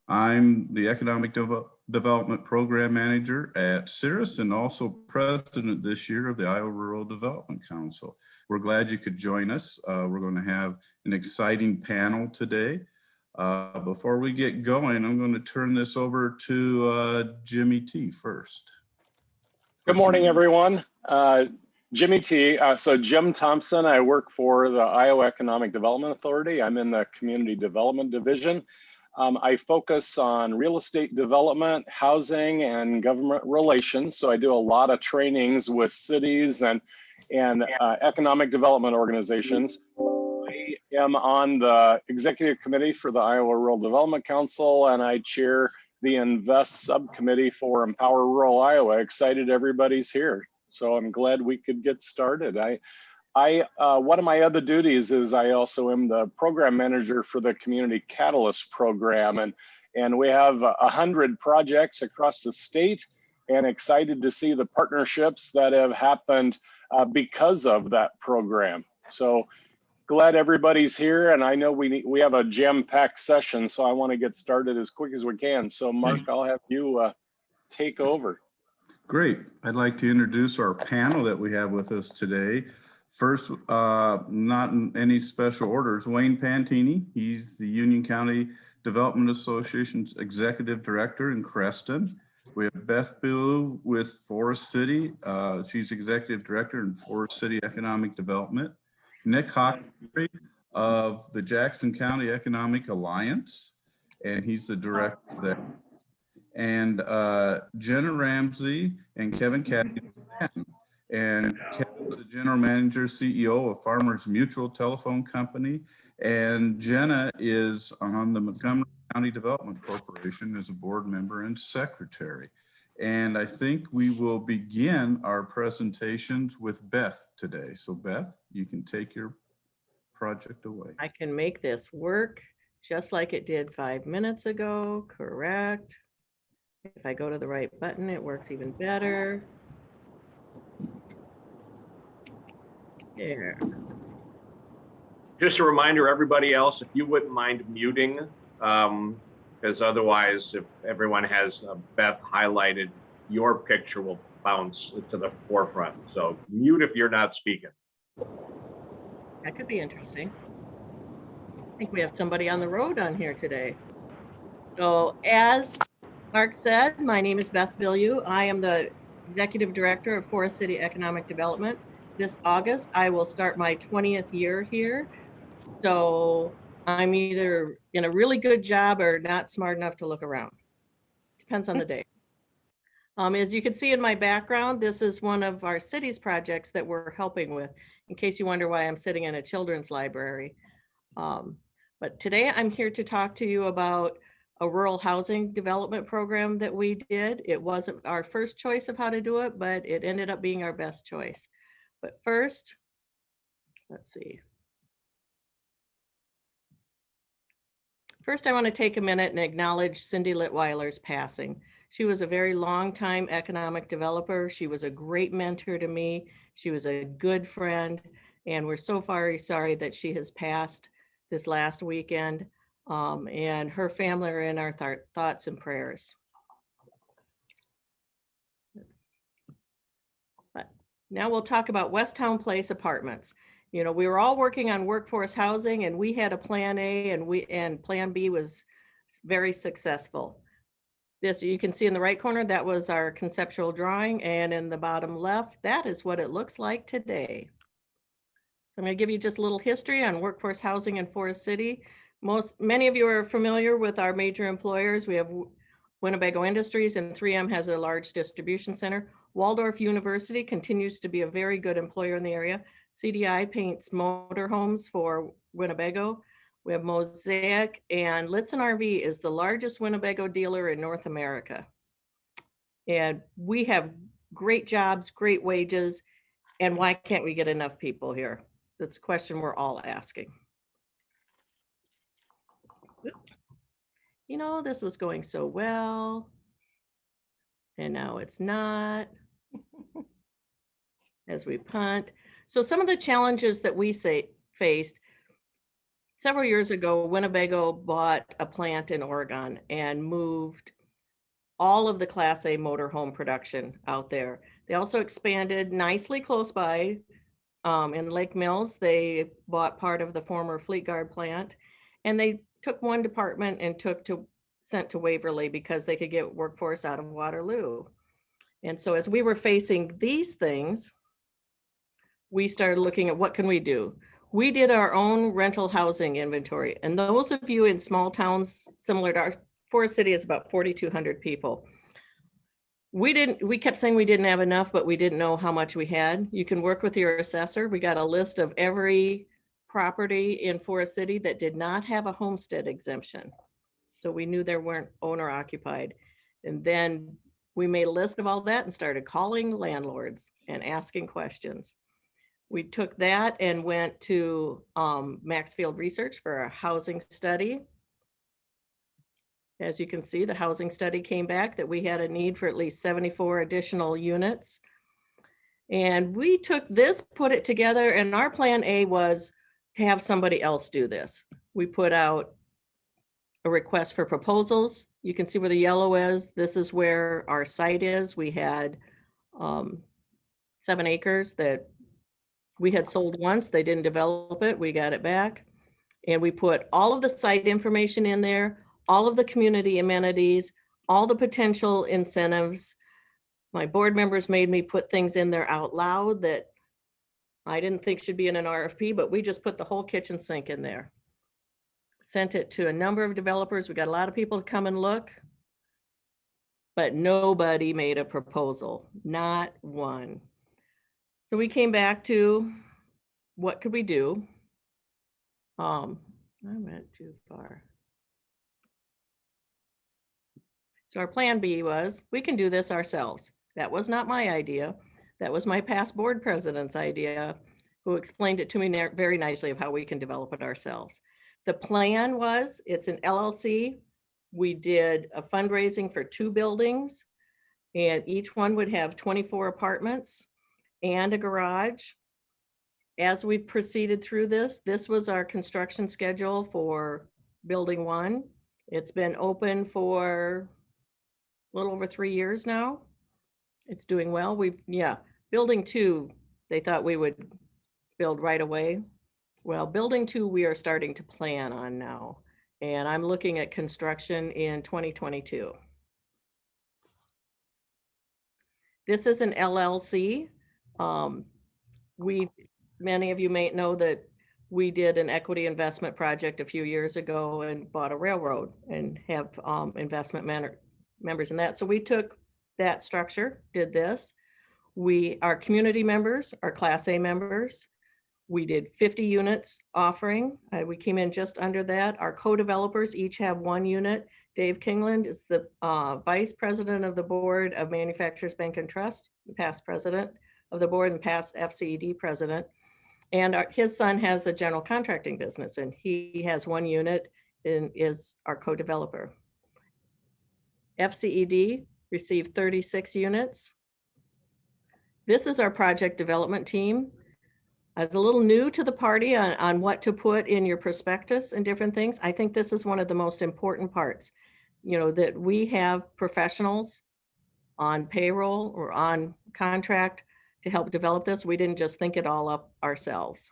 I'm the Economic Development Program Manager at Cirrus and also President this year of the Iowa Rural Development Council. We're glad you could join us. We're going to have an exciting panel today. Before we get going, I'm going to turn this over to Jimmy T first. Good morning, everyone. Jimmy T. So Jim Thompson, I work for the Iowa Economic Development Authority. I'm in the Community Development Division. I focus on real estate development, housing, and government relations. So I do a lot of trainings with cities and economic development organizations. I am on the executive committee for the Iowa Rural Development Council, and I chair the Invest subcommittee for Empower Rural Iowa. Excited everybody's here. So I'm glad we could get started. One of my other duties is I also am the program manager for the Community Catalyst program. And we have 100 projects across the state, and excited to see the partnerships that have happened because of that program. So glad everybody's here, and I know we have a jam-packed session, so I want to get started as quick as we can. So Mark, I'll have you take over. Great. I'd like to introduce our panel that we have with us today. First, not in any special orders, Wayne Pantini. He's the Union County Development Association's Executive Director in Creston. We have Beth Bilu with Forest City. She's Executive Director in Forest City Economic Development. Nick Hockery of the Jackson County Economic Alliance, and he's the director there. And Jenna Ramsey and Kevin Caddy. And Kevin's the General Manager, CEO of Farmers Mutual Telephone Company. And Jenna is on the Montgomery County Development Corporation as a board member and secretary. And I think we will begin our presentations with Beth today. So Beth, you can take your project away. I can make this work just like it did 5 minutes ago, correct? If I go to the right button, it works even better. There. Just a reminder, everybody else, if you wouldn't mind muting, because otherwise, if everyone has Beth highlighted, your picture will bounce to the forefront. So mute if you're not speaking. That could be interesting. I think we have somebody on the road on here today. So as Mark said, my name is Beth Bilu. I am the Executive Director of Forest City Economic Development. This August, I will start my 20th year here. So I'm either in a really good job or not smart enough to look around. Depends on the day. As you can see in my background, this is one of our city's projects that we're helping with, in case you wonder why I'm sitting in a children's library. But today I'm here to talk to you about a rural housing development program that we did. It wasn't our first choice of how to do it, but it ended up being our best choice. But first, let's see. First, I want to take a minute and acknowledge Cindy Litweiler's passing. She was a very long-time economic developer. She was a great mentor to me. She was a good friend, and we're so very sorry that she has passed this last weekend. And her family are in our thoughts and prayers. But now we'll talk about Westtown Place Apartments. You know, we were all working on workforce housing, and we had a plan A, and plan B was very successful. This, you can see in the right corner, that was our conceptual drawing, and in the bottom left, that is what it looks like today. So I'm going to give you just a little history on workforce housing in Forest City. Many of you are familiar with our major employers. We have Winnebago Industries, and 3M has a large distribution center. Waldorf University continues to be a very good employer in the area. CDI paints motorhomes for Winnebago. We have Mosaic, and Litzen RV is the largest Winnebago dealer in North America. And we have great jobs, great wages, and why can't we get enough people here? That's a question we're all asking. You know, this was going so well, and now it's not, as we punt. So some of the challenges that we faced, several years ago, Winnebago bought a plant in Oregon and moved all of the Class A motorhome production out there. They also expanded nicely close by in Lake Mills. They bought part of the former Fleet Guard plant, and they took one department and sent to Waverly because they could get workforce out of Waterloo. And so as we were facing these things, we started looking at what can we do. We did our own rental housing inventory. And those of you in small towns similar to our Forest City is about 4,200 people. We kept saying we didn't have enough, but we didn't know how much we had. You can work with your assessor. We got a list of every property in Forest City that did not have a homestead exemption. So we knew there weren't owner occupied. And then we made a list of all that and started calling landlords and asking questions. We took that and went to Maxfield Research for a housing study. As you can see, the housing study came back that we had a need for at least 74 additional units. And we took this, put it together, and our plan A was to have somebody else do this. We put out a request for proposals. You can see where the yellow is. This is where our site is. We had 7 acres that we had sold once. They didn't develop it. We got it back. And we put all of the site information in there, all of the community amenities, all the potential incentives. My board members made me put things in there out loud that I didn't think should be in an RFP, but we just put the whole kitchen sink in there. Sent it to a number of developers. We got a lot of people to come and look, but nobody made a proposal, not one. So we came back to what could we do? I went too far. So our plan B was, we can do this ourselves. That was not my idea. That was my past board president's idea, who explained it to me very nicely of how we can develop it ourselves. The plan was, it's an LLC. We did a fundraising for 2 buildings, and each one would have 24 apartments and a garage. As we've proceeded through this was our construction schedule for building 1. It's been open for a little over 3 years now. It's doing well. Building 2, they thought we would build right away. Well, building 2, we are starting to plan on now. And I'm looking at construction in 2022. This is an LLC. Many of you may know that we did an equity investment project a few years ago and bought a railroad and have investment members in that. So we took that structure, did this. Our community members are Class A members. We did 50 units offering. We came in just under that. Our co-developers each have 1 unit. Dave Kingland is the vice president of the board of Manufacturers Bank and Trust, the past president of the board and past FCED president. And his son has a general contracting business, and he has 1 unit and is our co-developer. FCED received 36 units. This is our project development team. I was a little new to the party on what to put in your prospectus and different things. I think this is one of the most important parts, that we have professionals on payroll or on contract to help develop this. We didn't just think it all up ourselves.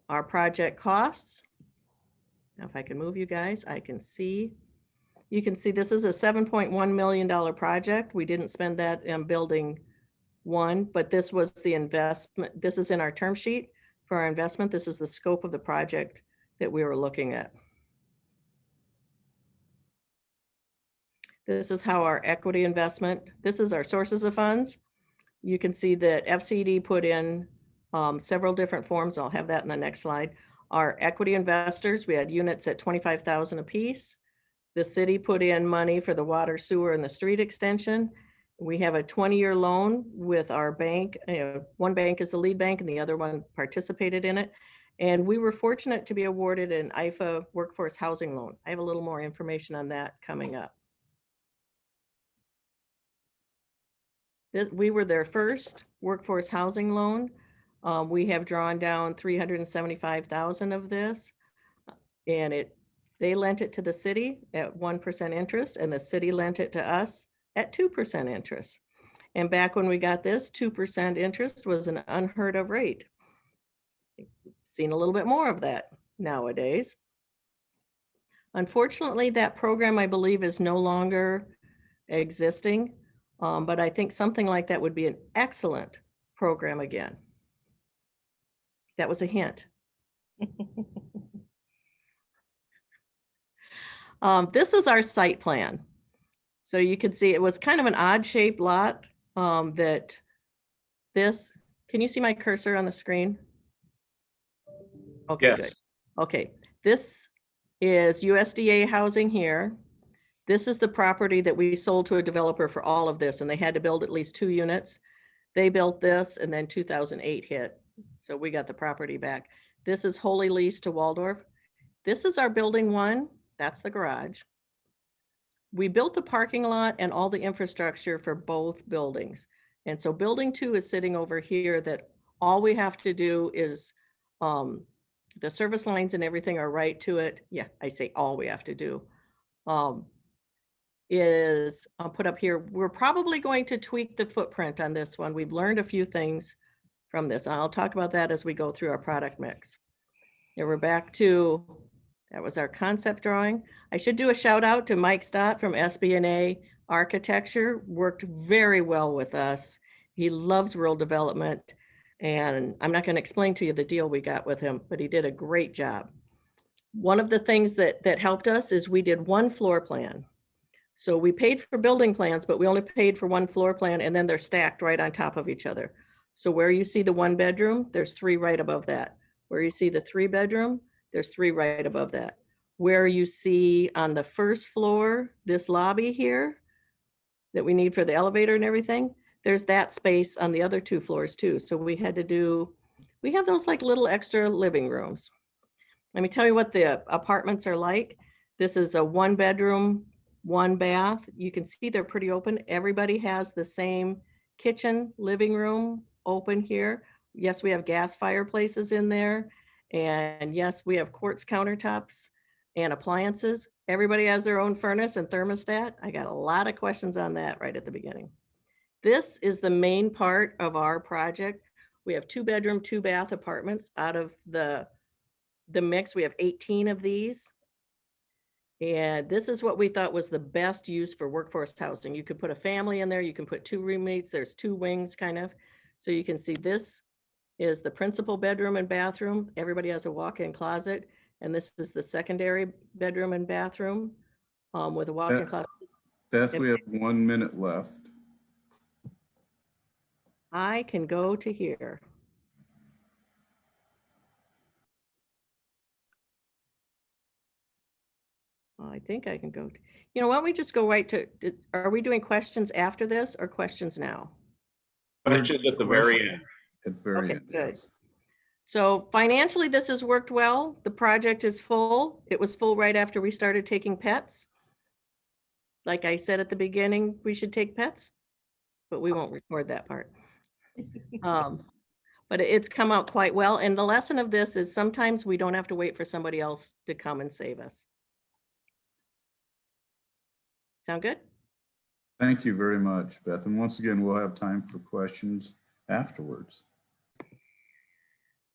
Our project costs. Now, if I can move you guys, I can see. You can see this is a $7.1 million project. We didn't spend that in building 1, but this was the investment. This is in our term sheet for our investment. This is the scope of the project that we were looking at. This is how our equity investment, this is our sources of funds. You can see that FCD put in several different forms. I'll have that in the next slide. Our equity investors, we had units at $25,000 a piece. The city put in money for the water, sewer, and the street extension. We have a 20-year loan with our bank. One bank is the lead bank and the other one participated in it. And we were fortunate to be awarded an IFA workforce housing loan. I have a little more information on that coming up. We were their first workforce housing loan. We have drawn down 375,000 of this, and they lent it to the city at 1% interest, and the city lent it to us at 2% interest. And back when we got this, 2% interest was an unheard of rate. Seen a little bit more of that nowadays. Unfortunately, that program, I believe, is no longer existing, but I think something like that would be an excellent program again. That was a hint. This is our site plan. So you can see it was kind of an odd shaped lot can you see my cursor on the screen? Okay, Yes. good. Okay, this is USDA housing here. This is the property that we sold to a developer for all of this, and they had to build at least 2 units. They built this, and then 2008 hit. So we got the property back. This is wholly leased to Waldorf. This is our building 1. That's the garage. We built the parking lot and all the infrastructure for both buildings. And so building 2 is sitting over here that all we have to do is, the service lines and everything are right to it. Yeah, I say all we have to do. Is I'll put up here, we're probably going to tweak the footprint on this one. We've learned a few things from this. I'll talk about that as we go through our product mix. Here we're back to, that was our concept drawing. I should do a shout out to Mike Stott from SB&A Architecture, worked very well with us. He loves rural development, and I'm not going to explain to you the deal we got with him, but he did a great job. One of the things that helped us is we did 1 floor plan. So we paid for building plans, but we only paid for 1 floor plan, and then they're stacked right on top of each other. So where you see the 1 bedroom, there's 3 right above that. Where you see the 3 bedroom, there's 3 right above that. Where you see on the first floor, this lobby here that we need for the elevator and everything, there's that space on the other 2 floors too. So we have those like little extra living rooms. Let me tell you what the apartments are like. This is a 1 bedroom, 1 bath. You can see they're pretty open. Everybody has the same kitchen, living room open here. Yes, we have gas fireplaces in there. And yes, we have quartz countertops and appliances. Everybody has their own furnace and thermostat. I got a lot of questions on that right at the beginning. This is the main part of our project. We have 2 bedroom, 2 bath apartments. Out of the mix, we have 18 of these. And this is what we thought was the best use for workforce housing. You could put a family in there. You can put 2 roommates. There's 2 wings kind of. So you can see this is the principal bedroom and bathroom. Everybody has a walk-in closet. And this is the secondary bedroom and bathroom with a walk-in closet. Beth, we have 1 minute left. I can go to here. I think I can go. Why don't we just go right to, are we doing questions after this or questions now? Questions at the very end. At the very Okay, end. good. Yes. So financially, this has worked well. The project is full. It was full right after we started taking pets. Like I said at the beginning, we should take pets, but we won't record that part. But it's come out quite well. And the lesson of this is sometimes we don't have to wait for somebody else to come and save us. Sound good? Thank you very much, Beth. And once again, we'll have time for questions afterwards.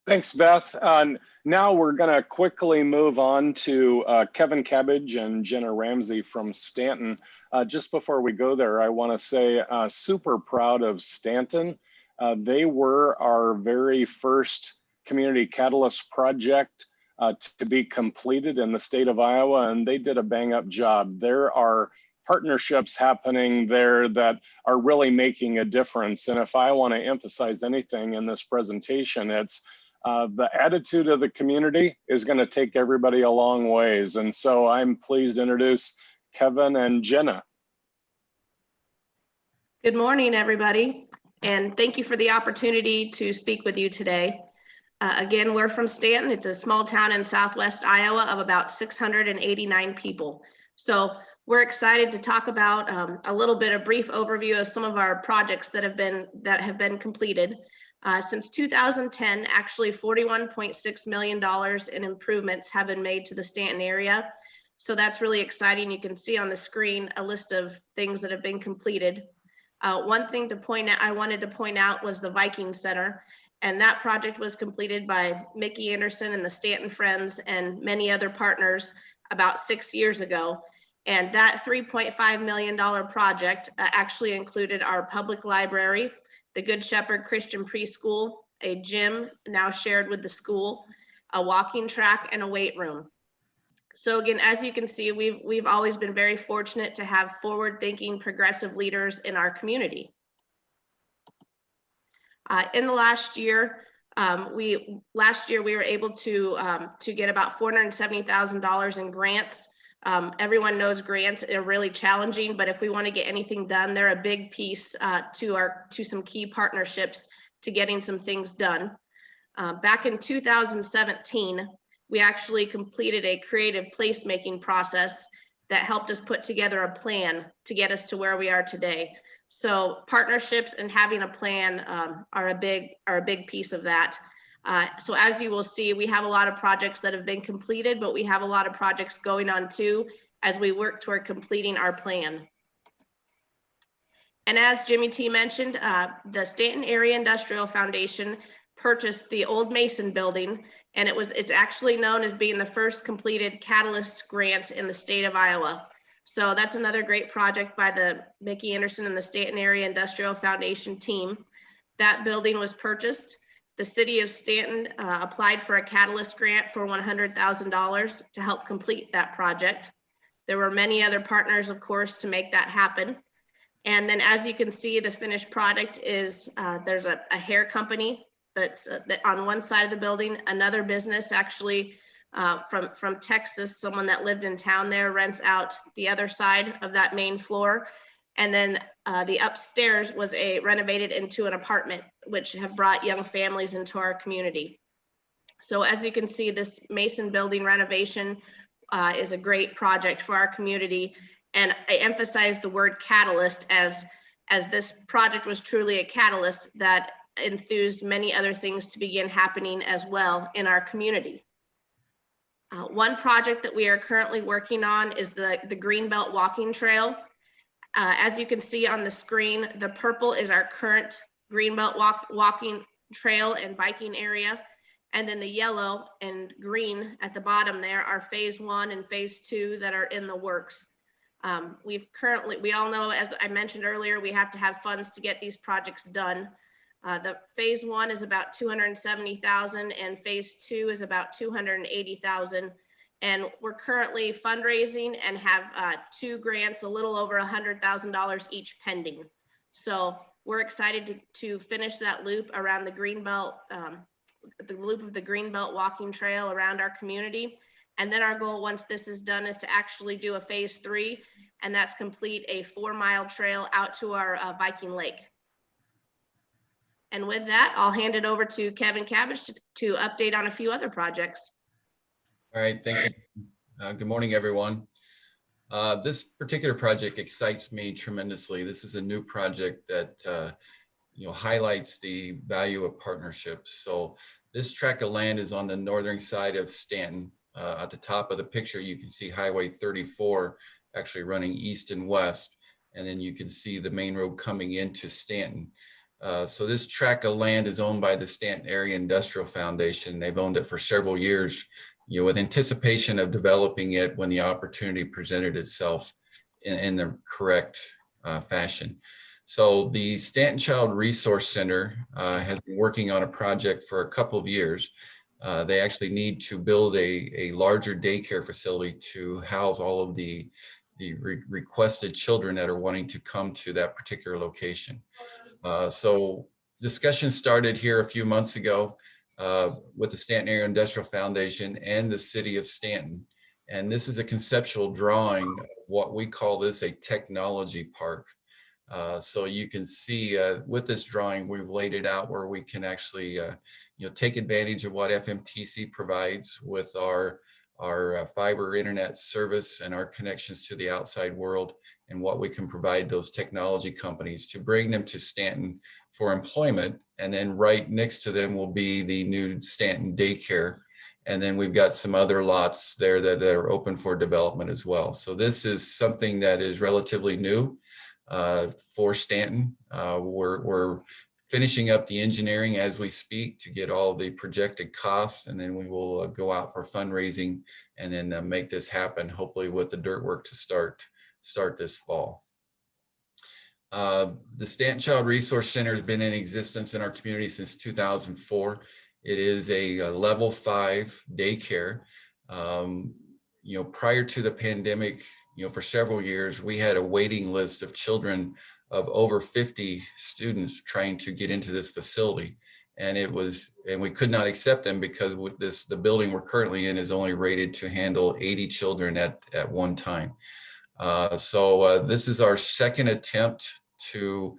Thanks, Beth. Now we're going to quickly move on to Kevin Cabbage and Jenna Ramsey from Stanton. Just before we go there, I want to say super proud of Stanton. They were our very first community catalyst project to be completed in the state of Iowa, and they did a bang-up job. There are partnerships happening there that are really making a difference. And if I want to emphasize anything in this presentation, it's the attitude of the community is going to take everybody a long ways. And so I'm pleased to introduce Kevin and Jenna. Good morning, everybody. And thank you for the opportunity to speak with you today. Again, we're from Stanton. It's a small town in Southwest Iowa of about 689 people. So we're excited to talk about a little bit, a brief overview of some of our projects that have been completed. Since 2010, actually $41.6 million in improvements have been made to the Stanton area. So that's really exciting. You can see on the screen a list of things that have been completed. One thing I wanted to point out was the Viking Center, and that project was completed by Mickey Anderson and the Stanton Friends and many other partners about 6 years ago. And that $3.5 million project actually included our public library, the Good Shepherd Christian Preschool, a gym now shared with the school, a walking track, and a weight room. So again, as you can see, we've always been very fortunate to have forward-thinking progressive leaders in our community. In the last year, we were able to get about $470,000 in grants. Everyone knows grants are really challenging, but if we want to get anything done, they're a big piece to some key partnerships to getting some things done. Back in 2017, we actually completed a creative placemaking process that helped us put together a plan to get us to where we are today. So partnerships and having a plan are a big piece of that. So as you will see, we have a lot of projects that have been completed, but we have a lot of projects going on too as we work toward completing our plan. And as Jimmy T mentioned, the Stanton Area Industrial Foundation purchased the old Mason building, and it's actually known as being the first completed Catalyst grant in the state of Iowa. So that's another great project by the Mickey Anderson and the Stanton Area Industrial Foundation team. That building was purchased. The city of Stanton applied for a Catalyst grant for $100,000 to help complete that project. There were many other partners, of course, to make that happen. And then as you can see, the finished product is, there's a hair company that's on one side of the building. Another business actually from Texas, someone that lived in town there rents out the other side of that main floor. And then the upstairs was renovated into an apartment, which have brought young families into our community. So as you can see, this Mason building renovation is a great project for our community. And I emphasize the word catalyst as this project was truly a catalyst that enthused many other things to begin happening as well in our community. One project that we are currently working on is the Greenbelt Walking Trail. As you can see on the screen, the purple is our current Greenbelt walking trail and biking area. And then the yellow and green at the bottom there are phase 1 and phase 2 that are in the works. We all know, as I mentioned earlier, we have to have funds to get these projects done. The phase 1 is about $270,000 and phase 2 is about $280,000. And we're currently fundraising and have 2 grants, a little over $100,000 each pending. So we're excited to finish that loop around the Greenbelt, the loop of the Greenbelt Walking Trail around our community. And then our goal, once this is done, is to actually do a phase 3, and that's complete a 4-mile trail out to our Viking Lake. And with that, I'll hand it over to Kevin Cabbage to update on a few other projects. All right, thank you. Good morning, everyone. This particular project excites me tremendously. This is a new project that highlights the value of partnerships. So this tract of land is on the northern side of Stanton. At the top of the picture, you can see Highway 34 actually running east and west, and then you can see the main road coming into Stanton. So this tract of land is owned by the Stanton Area Industrial Foundation. They've owned it for several years, with anticipation of developing it when the opportunity presented itself in the correct fashion. So the Stanton Child Resource Center has been working on a project for a couple of years. They actually need to build a larger daycare facility to house all of the requested children that are wanting to come to that particular location. So discussion started here a few months ago with the Stanton Area Industrial Foundation and the city of Stanton. And this is a conceptual drawing of what we call this a technology park. So you can see with this drawing, we've laid it out where we can actually take advantage of what FMTC provides with our our fiber internet service and our connections to the outside world, and what we can provide those technology companies to bring them to Stanton for employment. And then right next to them will be the new Stanton daycare. And then we've got some other lots there that are open for development as well. So this is something that is relatively new for Stanton. We're finishing up the engineering as we speak to get all the projected costs, and then we will go out for fundraising and then make this happen, hopefully with the dirt work to start this fall. The Stanton Child Resource Center has been in existence in our community since 2004. It is a level 5 daycare. Prior to the pandemic, for several years, we had a waiting list of children of over 50 students trying to get into this facility. And we could not accept them because the building we're currently in is only rated to handle 80 children at one time. So this is our second attempt to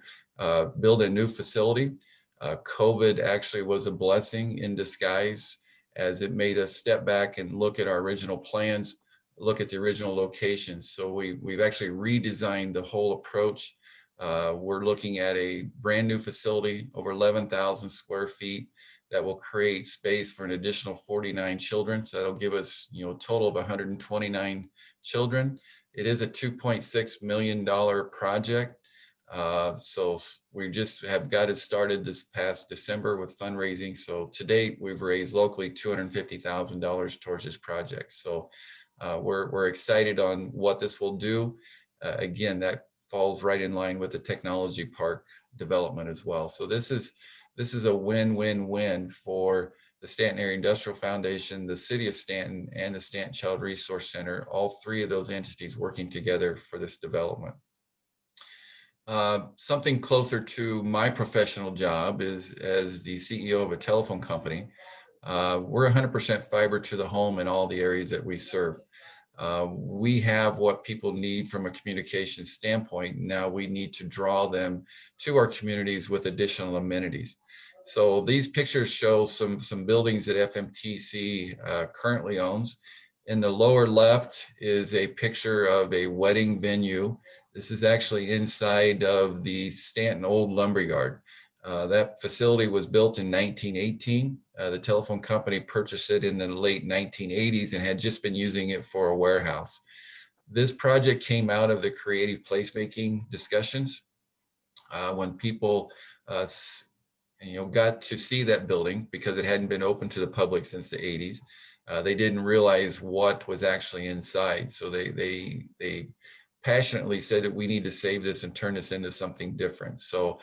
build a new facility. COVID actually was a blessing in disguise, as it made us step back and look at our original plans, look at the original locations. So we've actually redesigned the whole approach. We're looking at a brand new facility, over 11,000 square feet, that will create space for an additional 49 children. So that'll give us, a total of 129 children. It is a $2.6 million project. So we just have got it started this past December with fundraising. So to date, we've raised locally $250,000 towards this project. So we're excited on what this will do. Again, that falls right in line with the technology park development as well. So this is a win-win-win for the Stanton Area Industrial Foundation, the City of Stanton, and the Stanton Child Resource Center, all three of those entities working together for this development. Something closer to my professional job is as the CEO of a telephone company. We're 100% fiber to the home in all the areas that we serve. We have what people need from a communication standpoint. Now we need to draw them to our communities with additional amenities. So these pictures show some buildings that FMTC currently owns. In the lower left is a picture of a wedding venue. This is actually inside of the Stanton Old Lumberyard. That facility was built in 1918. The telephone company purchased it in the late 1980s and had just been using it for a warehouse. This project came out of the creative placemaking discussions when people got to see that building, because it hadn't been open to the public since the 80s. They didn't realize what was actually inside. So they passionately said that we need to save this and turn this into something different. So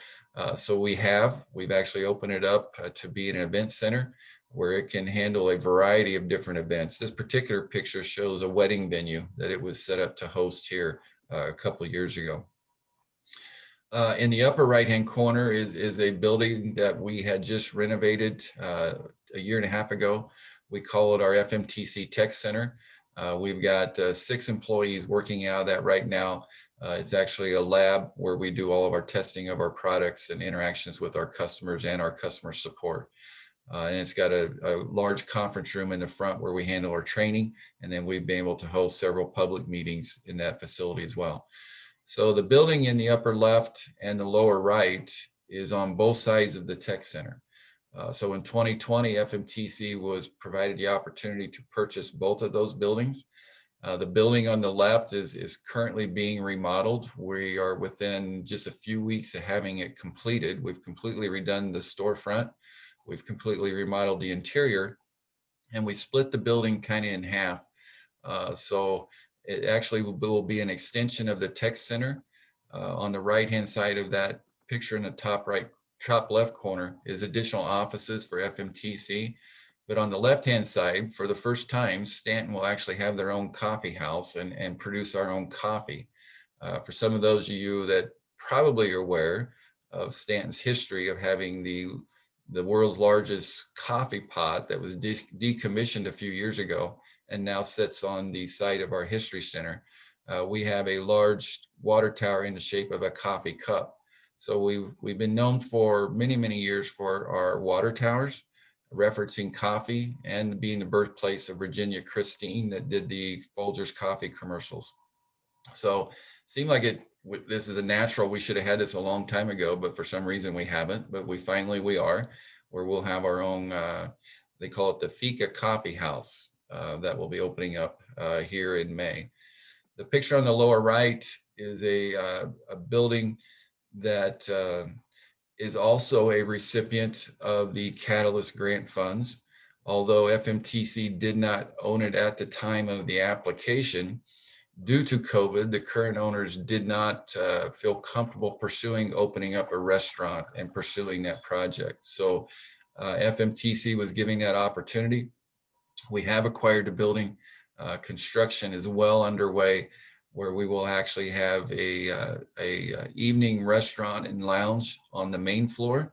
we've actually opened it up to be an event center where it can handle a variety of different events. This particular picture shows a wedding venue that it was set up to host here a couple of years ago. In the upper right-hand corner is a building that we had just renovated a year and a half ago. We call it our FMTC Tech Center. We've got 6 employees working out of that right now. It's actually a lab where we do all of our testing of our products and interactions with our customers and our customer support. And it's got a large conference room in the front where we handle our training. And then we've been able to host several public meetings in that facility as well. So the building in the upper left and the lower right is on both sides of the tech center. So in 2020, FMTC was provided the opportunity to purchase both of those buildings. The building on the left is currently being remodeled. We are within just a few weeks of having it completed. We've completely redone the storefront. We've completely remodeled the interior, and we split the building kind of in half. So it actually will be an extension of the tech center. On the right-hand side of that picture in the top left corner is additional offices for FMTC. But on the left-hand side, for the first time, Stanton will actually have their own coffee house and produce our own coffee. For some of those of you that probably are aware of Stanton's history of having the world's largest coffee pot that was decommissioned a few years ago and now sits on the site of our history center. We have a large water tower in the shape of a coffee cup. So we've been known for many, many years for our water towers. referencing coffee and being the birthplace of Virginia Christine that did the Folgers coffee commercials. So seemed like this is a natural, we should have had this a long time ago, but for some reason we haven't, but we are, where we'll have our own, they call it the Fika Coffee House that will be opening up here in May. The picture on the lower right is a building that is also a recipient of the Catalyst grant funds. Although FMTC did not own it at the time of the application, due to COVID, the current owners did not feel comfortable pursuing opening up a restaurant and pursuing that project. So FMTC was giving that opportunity. We have acquired the building. Construction is well underway, where we will actually have a evening restaurant and lounge on the main floor.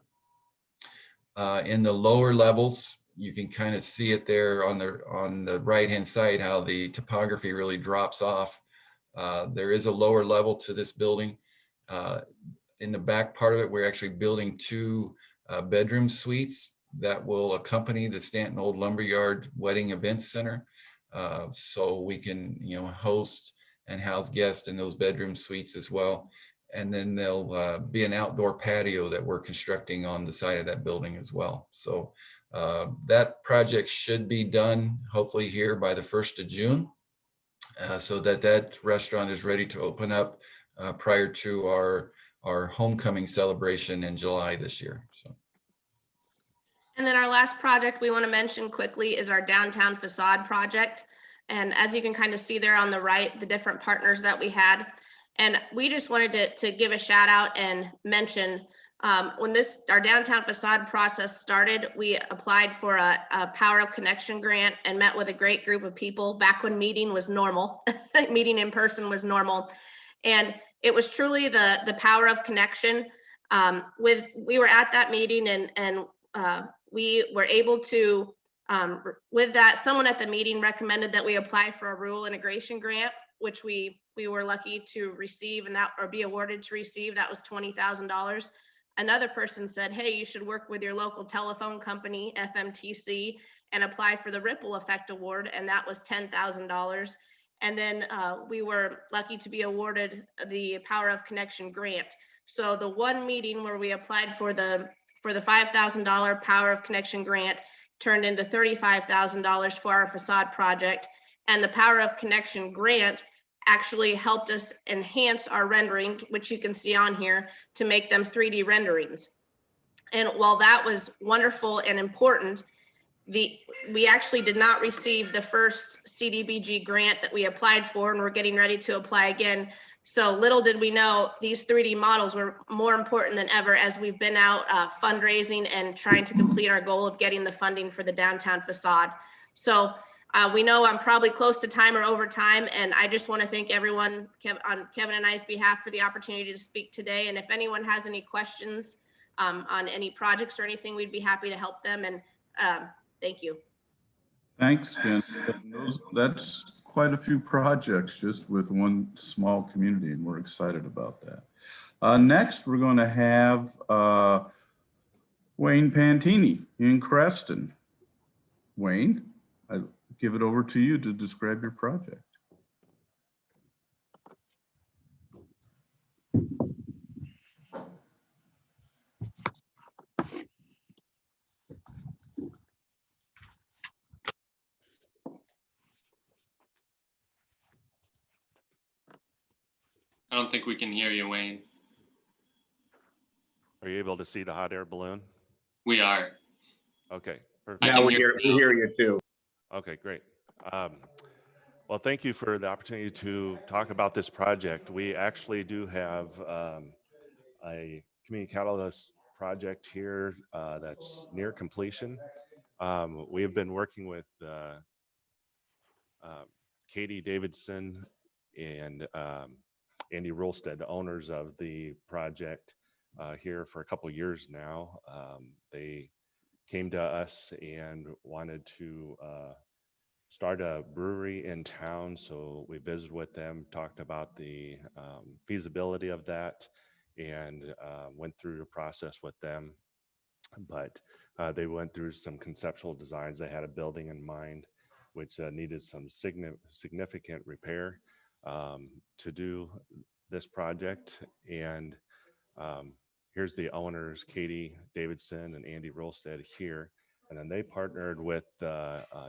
In the lower levels, you can kind of see it there on the right-hand side, how the topography really drops off. There is a lower level to this building. In the back part of it, we're actually building 2 bedroom suites that will accompany the Stanton Old Lumberyard Wedding Event Center. So we can, host and house guests in those bedroom suites as well. And then there'll be an outdoor patio that we're constructing on the side of that building as well. So that project should be done hopefully here by the 1st of June, so that restaurant is ready to open up prior to our homecoming celebration in July this year. So. And then our last project we want to mention quickly is our downtown facade project. And as you can kind of see there on the right, the different partners that we had. And we just wanted to give a shout out and mention when our downtown facade process started, we applied for a Power of Connection grant and met with a great group of people back when meeting was normal. Meeting in person was normal. And it was truly the power of connection. We were at that meeting and we were able to, with that, someone at the meeting recommended that we apply for a rural integration grant, which we were lucky to receive or be awarded to receive. That was $20,000. Another person said, hey, you should work with your local telephone company, FMTC, and apply for the Ripple Effect Award, and that was $10,000. And then we were lucky to be awarded the Power of Connection grant. So the one meeting where we applied for the $5,000 Power of Connection grant turned into $35,000 for our facade project. And the Power of Connection grant actually helped us enhance our rendering, which you can see on here, to make them 3D renderings. And while that was wonderful and important, we actually did not receive the first CDBG grant that we applied for, and we're getting ready to apply again. So little did we know these 3D models were more important than ever as we've been out fundraising and trying to complete our goal of getting the funding for the downtown facade. So we know I'm probably close to time or over time, and I just want to thank everyone on Kevin and I's behalf for the opportunity to speak today. And if anyone has any questions on any projects or anything, we'd be happy to help them. And thank you. Thanks, Jen. That's quite a few projects just with one small community, and we're excited about that. Next, we're going to have Wayne Pantini in Creston. Wayne, I give it over to you to describe your project. I don't think we can hear you, Wayne. Are you able to see the hot air balloon? We are. Okay, perfect. Now we hear you too. Okay, great. Well, thank you for the opportunity to talk about this project. We actually do have a community catalyst project here that's near completion. We have been working with Katie Davidson and Andy Rolstead, the owners of the project, here for a couple of years now. They came to us and wanted to start a brewery in town. So we visited with them, talked about the feasibility of that, and went through the process with them. but they went through some conceptual designs. They had a building in mind which needed some significant repair to do this project. And here's the owners, Katie Davidson and Andy Rolstead here. And then they partnered with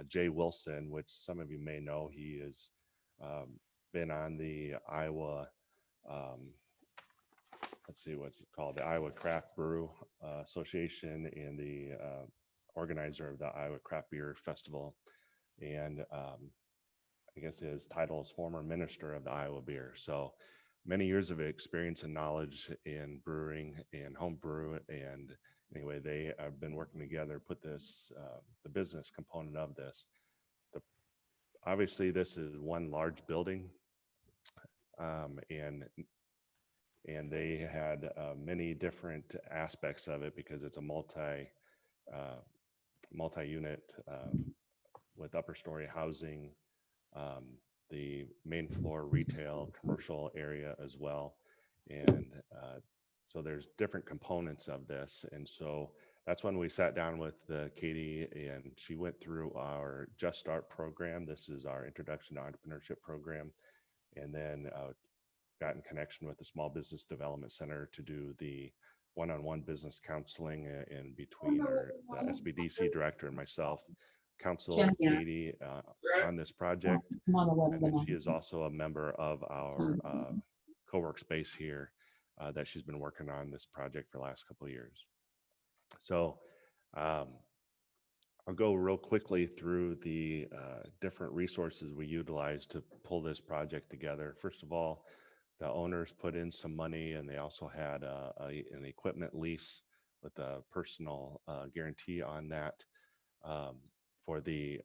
Jay Wilson, which some of you may know. He has been on the Iowa, let's see what's it called, the Iowa Craft Brew Association, and the organizer of the Iowa Craft Beer Festival. And I guess his title is former minister of the Iowa Beer. So many years of experience and knowledge in brewing and home brew. And anyway, they have been working together, put this, the business component of this. Obviously, this is one large building, and they had many different aspects of it because it's a multi-unit with upper story housing, the main floor retail commercial area as well. And so there's different components of this. And so that's when we sat down with Katie, and she went through our Just Start program. This is our introduction to entrepreneurship program. And then got in connection with the Small Business Development Center to do the one-on-one business counseling in between the SBDC director and myself, counsel Katie on this project. And then she is also a member of our co-work space here that she's been working on this project for the last couple of years. So I'll go real quickly through the different resources we utilized to pull this project together. First of all, the owners put in some money, and they also had an equipment lease with a personal guarantee on that for the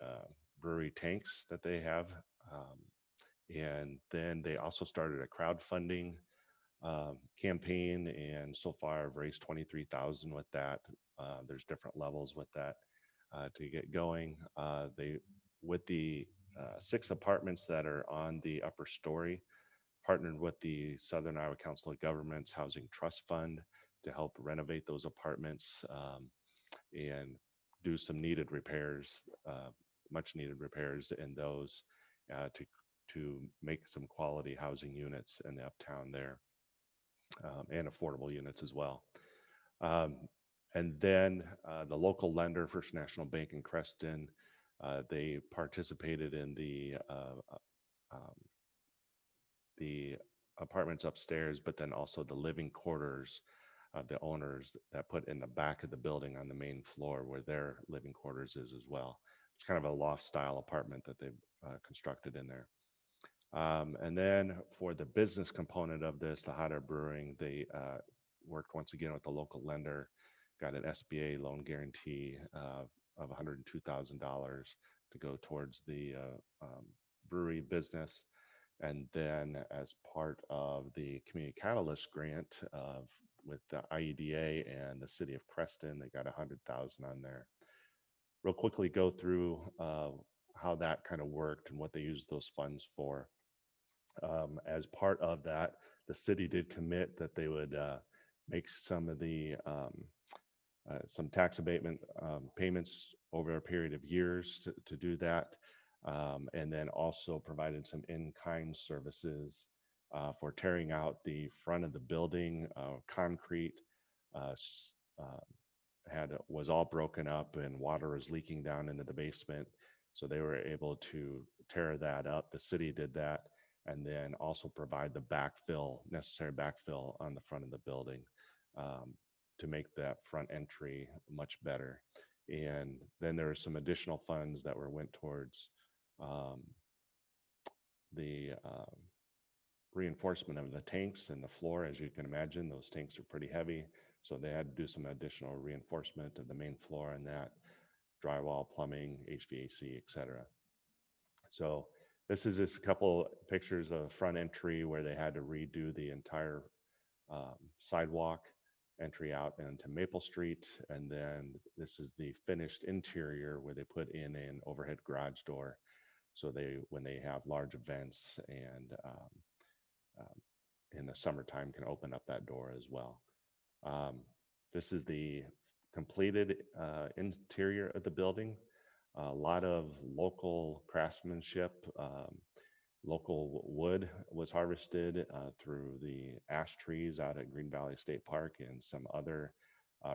brewery tanks that they have. And then they also started a crowdfunding campaign, and so far I've raised $23,000 with that. There's different levels with that to get going. With the 6 apartments that are on the upper story, partnered with the Southern Iowa Council of Governments Housing Trust Fund to help renovate those apartments and do some needed repairs, much needed repairs in those to make some quality housing units in the uptown there, and affordable units as well. And then the local lender, First National Bank in Creston, they participated in the apartments upstairs, but then also the living quarters of the owners that put in the back of the building on the main floor where their living quarters is as well. It's kind of a loft style apartment that they've constructed in there. And then for the business component of this, the hot air brewing, they worked once again with the local lender, got an SBA loan guarantee of $102,000 to go towards the brewery business. And then as part of the Community Catalyst grant with the IEDA and the city of Creston, they got $100,000 on there. Real quickly go through how that kind of worked and what they used those funds for. As part of that, the city did commit that they would make some of the some tax abatement payments over a period of years to do that. And then also provided some in-kind services for tearing out the front of the building. Concrete was all broken up, and water was leaking down into the basement. So they were able to tear that up. The city did that, and then also provide the necessary backfill on the front of the building to make that front entry much better. And then there were some additional funds that went towards the reinforcement of the tanks and the floor. As you can imagine, those tanks are pretty heavy, so they had to do some additional reinforcement of the main floor and that, drywall, plumbing, HVAC, etc. So this is just a couple pictures of front entry where they had to redo the entire sidewalk entry out into Maple Street. And then this is the finished interior where they put in an overhead garage door. So when they have large events and in the summertime can open up that door as well. This is the completed interior of the building. A lot of local craftsmanship. Local wood was harvested through the ash trees out at Green Valley State Park, and some other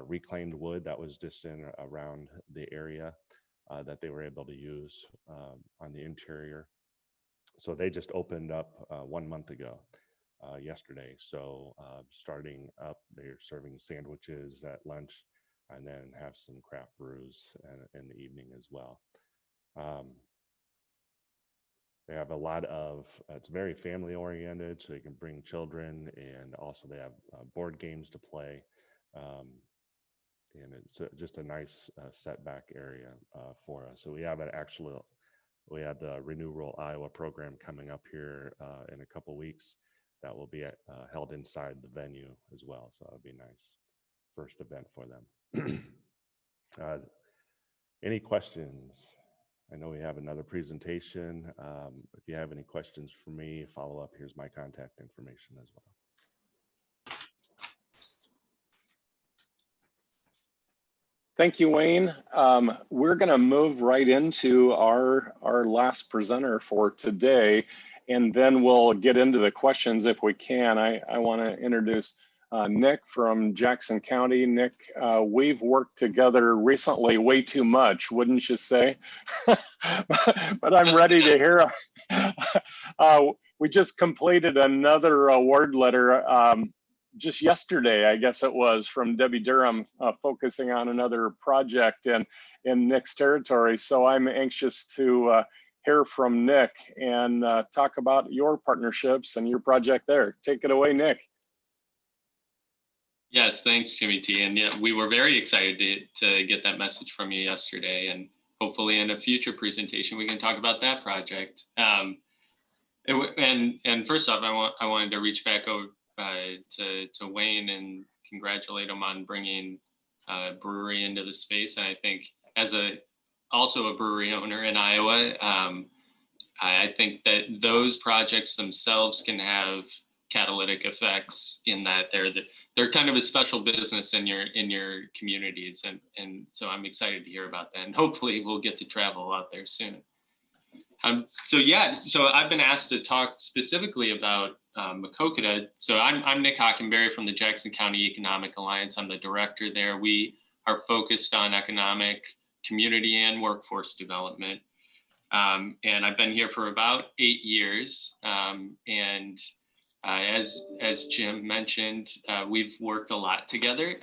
reclaimed wood that was just in around the area that they were able to use on the interior. So they just opened up 1 month ago, yesterday. So starting up, they're serving sandwiches at lunch, and then have some craft brews in the evening as well. They have a lot of, it's very family oriented, so you can bring children, and also they have board games to play. And it's just a nice setback area for us. So we have we have the Renew Rural Iowa program coming up here in a couple weeks that will be held inside the venue as well. So it'll be a nice first event for them. Any questions? I know we have another presentation. If you have any questions for me, follow up. Here's my contact information as well. Thank you, Wayne. We're going to move right into our last presenter for today, and then we'll get into the questions if we can. I want to introduce Nick from Jackson County. Nick, we've worked together recently way too much, wouldn't you say? But I'm ready to hear. We just completed another award letter just yesterday, I guess it was, from Debbie Durham, focusing on another project in Nick's territory. So I'm anxious to hear from Nick and talk about your partnerships and your project there. Take it away, Nick. Yes, thanks, Jimmy T. And yeah, we were very excited to get that message from you yesterday, and hopefully in a future presentation we can talk about that project. And first off, I wanted to reach back over to Wayne and congratulate him on bringing a brewery into the space. And I think as also a brewery owner in Iowa, I think that those projects themselves can have catalytic effects in that they're kind of a special business in your communities, and so I'm excited to hear about that, and hopefully we'll get to travel out there soon. So I've been asked to talk specifically about Maquoketa. So I'm Nick Hockenberry from the Jackson County Economic Alliance. I'm the director there. We are focused on economic, community, and workforce development. And I've been here for about 8 years. As Jim mentioned, we've worked a lot together.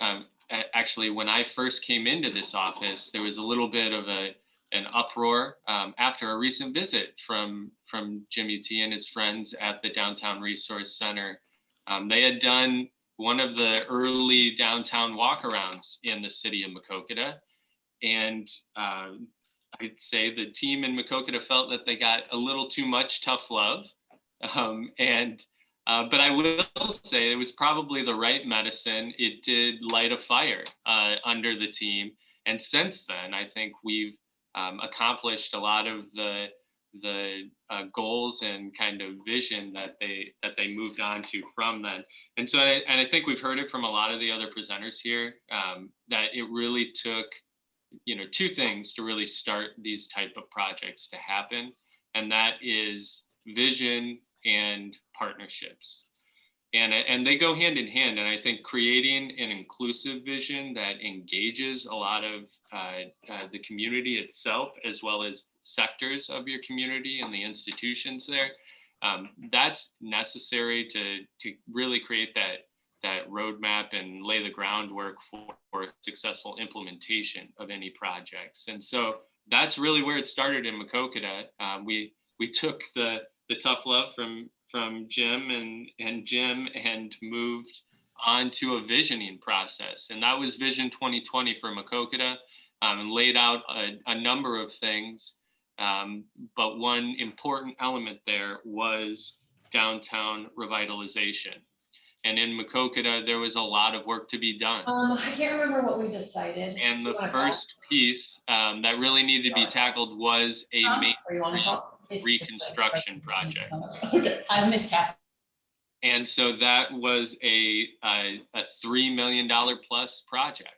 Actually, when I first came into this office, there was a little bit of an uproar after a recent visit from Jimmy T and his friends at the Downtown Resource Center. They had done one of the early downtown walkarounds in the city of Maquoketa, and I'd say the team in Maquoketa felt that they got a little too much tough love, but I will say it was probably the right medicine. It did light a fire under the team, and since then, I think we've accomplished a lot of the goals and kind of vision that they moved on to from then. And so, I think we've heard it from a lot of the other presenters here, that it really took, two things to really start these type of projects to happen, and that is vision and partnerships. And they go hand in hand. And I think creating an inclusive vision that engages a lot of the community itself, as well as sectors of your community and the institutions there, that's necessary to really create that roadmap and lay the groundwork for successful implementation of any projects. And so that's really where it started in Maquoketa. We took the tough love from Jim and Jim and moved on to a visioning process. And that was Vision 2020 for Maquoketa, and laid out a number of things. But one important element there was downtown revitalization. And in Maquoketa, there was a lot of work to be done. I can't remember what we decided. And the first piece that really needed to be tackled was a Main Street reconstruction project. Okay. I've missed half. And so that was a $3 million plus project.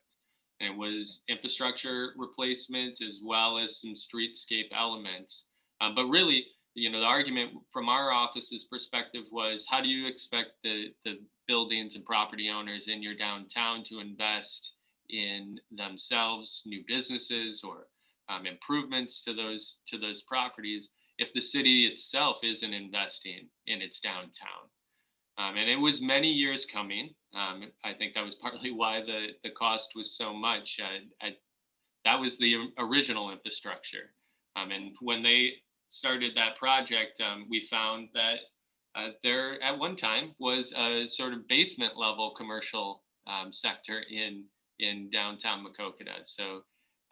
and it was infrastructure replacement as well as some streetscape elements. But really, the argument from our office's perspective was, how do you expect the buildings and property owners in your downtown to invest in themselves, new businesses, or improvements to those properties if the city itself isn't investing in its downtown? And it was many years coming. I think that was partly why the cost was so much. That was the original infrastructure. And when they started that project, we found that there at one time was a sort of basement level commercial sector in downtown Maquoketa. So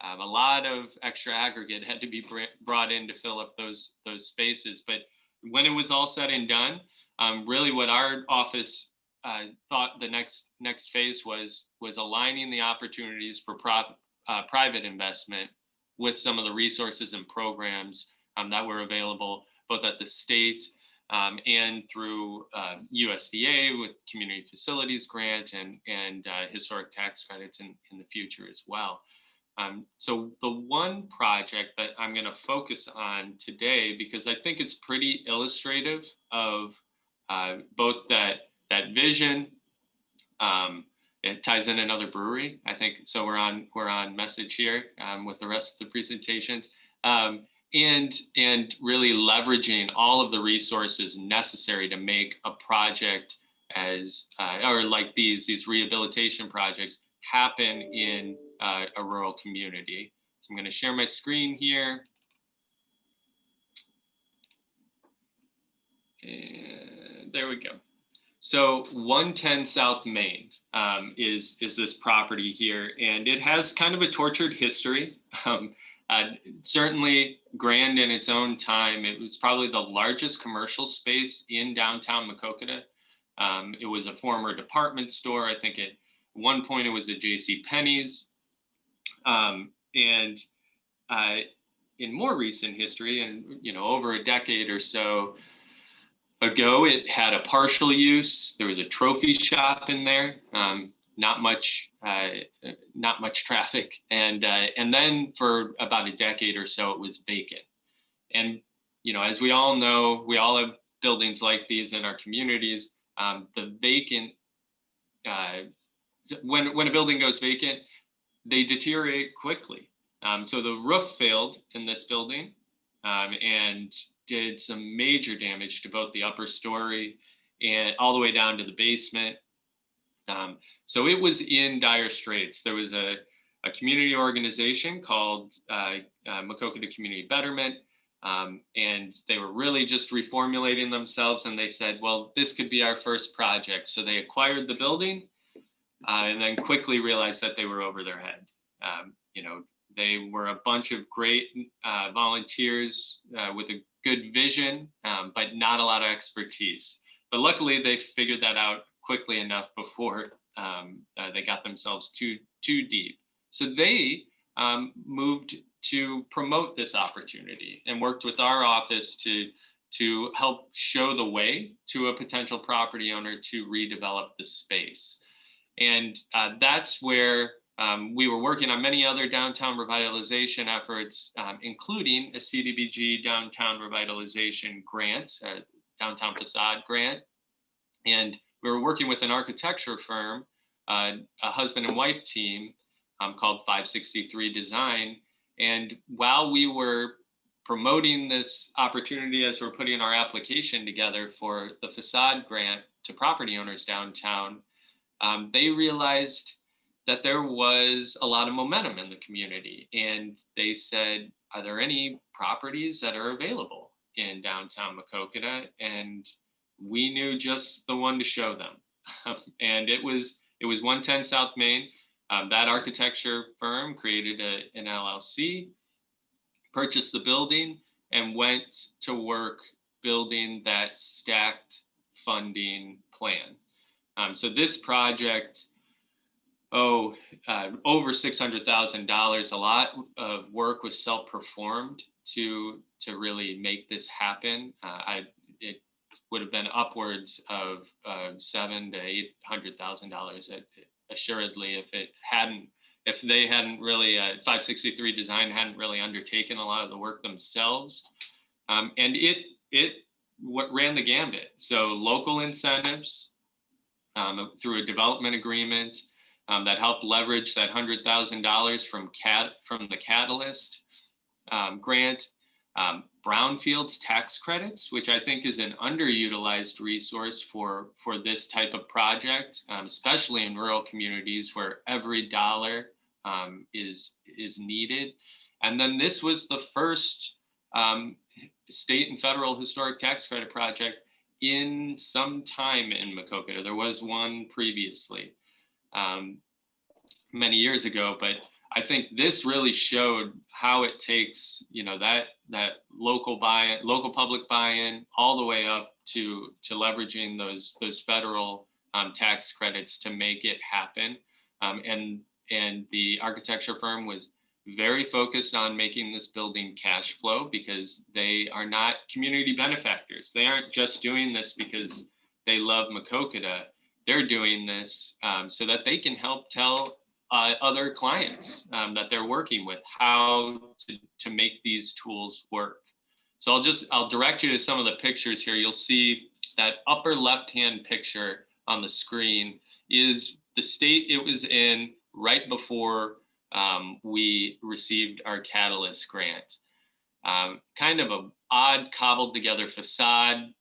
a lot of extra aggregate had to be brought in to fill up those spaces. But when it was all said and done, really what our office thought the next phase was aligning the opportunities for private investment with some of the resources and programs that were available both at the state and through USDA with Community Facilities Grant and historic tax credits in the future as well. So the one project that I'm going to focus on today, because I think it's pretty illustrative of both that vision. It ties in another brewery, I think. So we're on message here with the rest of the presentations, and really leveraging all of the resources necessary to make a project or like these rehabilitation projects happen in a rural community. So I'm going to share my screen here. And there we go. So 110 South Main is this property here, and it has kind of a tortured history. Certainly grand in its own time. It was probably the largest commercial space in downtown Maquoketa. It was a former department store. I think at one point it was a J.C. Penney's. And in more recent history, and over a decade or so ago, it had a partial use. There was a trophy shop in there. Not much traffic, and then for about a decade or so, it was vacant. And as we all know, we all have buildings like these in our communities. The vacant, when a building goes vacant, they deteriorate quickly. So the roof failed in this building, and did some major damage to both the upper story and all the way down to the basement. So it was in dire straits. There was a community organization called Maquoketa Community Betterment, and they were really just reformulating themselves, and they said, well, this could be our first project. So they acquired the building and then quickly realized that they were over their head. They were a bunch of great volunteers with a good vision, but not a lot of expertise. But luckily, they figured that out quickly enough before they got themselves too deep. So they moved to promote this opportunity and worked with our office to help show the way to a potential property owner to redevelop the space. And that's where we were working on many other downtown revitalization efforts, including a CDBG downtown revitalization grant, downtown facade grant. And we were working with an architecture firm, a husband and wife team called 563 Design. And while we were promoting this opportunity as we're putting our application together for the facade grant to property owners downtown, they realized that there was a lot of momentum in the community. And they said, are there any properties that are available in downtown Maquoketa? And we knew just the one to show them. And it was 110 South Main. That architecture firm created an LLC, purchased the building, and went to work building that stacked funding plan. So this project, over $600,000. A lot of work was self-performed to really make this happen. It would have been upwards of $700,000 to $800,000 assuredly if it if they hadn't really, 563 Design hadn't really undertaken a lot of the work themselves. And it ran the gambit. So local incentives through a development agreement that helped leverage that $100,000 from the Catalyst grant, brownfields tax credits, which I think is an underutilized resource for this type of project, especially in rural communities where every dollar is needed. And then this was the first state and federal historic tax credit project in some time in Maquoketa. There was one previously many years ago, but I think this really showed how it takes, that local buy-in, local public buy-in, all the way up to leveraging those federal tax credits to make it happen. And the architecture firm was very focused on making this building cash flow because they are not community benefactors. They aren't just doing this because they love Maquoketa. They're doing this so that they can help tell other clients that they're working with how to make these tools work. So I'll direct you to some of the pictures here. You'll see that upper left-hand picture on the screen is the state it was in right before we received our Catalyst grant. Kind of an odd cobbled together facade.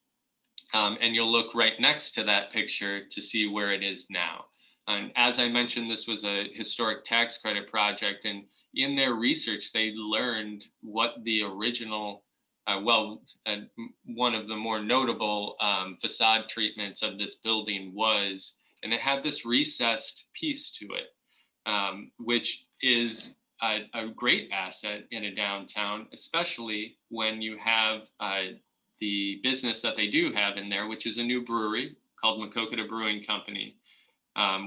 And you'll look right next to that picture to see where it is now. And as I mentioned, this was a historic tax credit project, and in their research, they learned what the original, one of the more notable facade treatments of this building was, and it had this recessed piece to it, which is a great asset in a downtown, especially when you have the business that they do have in there, which is a new brewery called Maquoketa Brewing Company.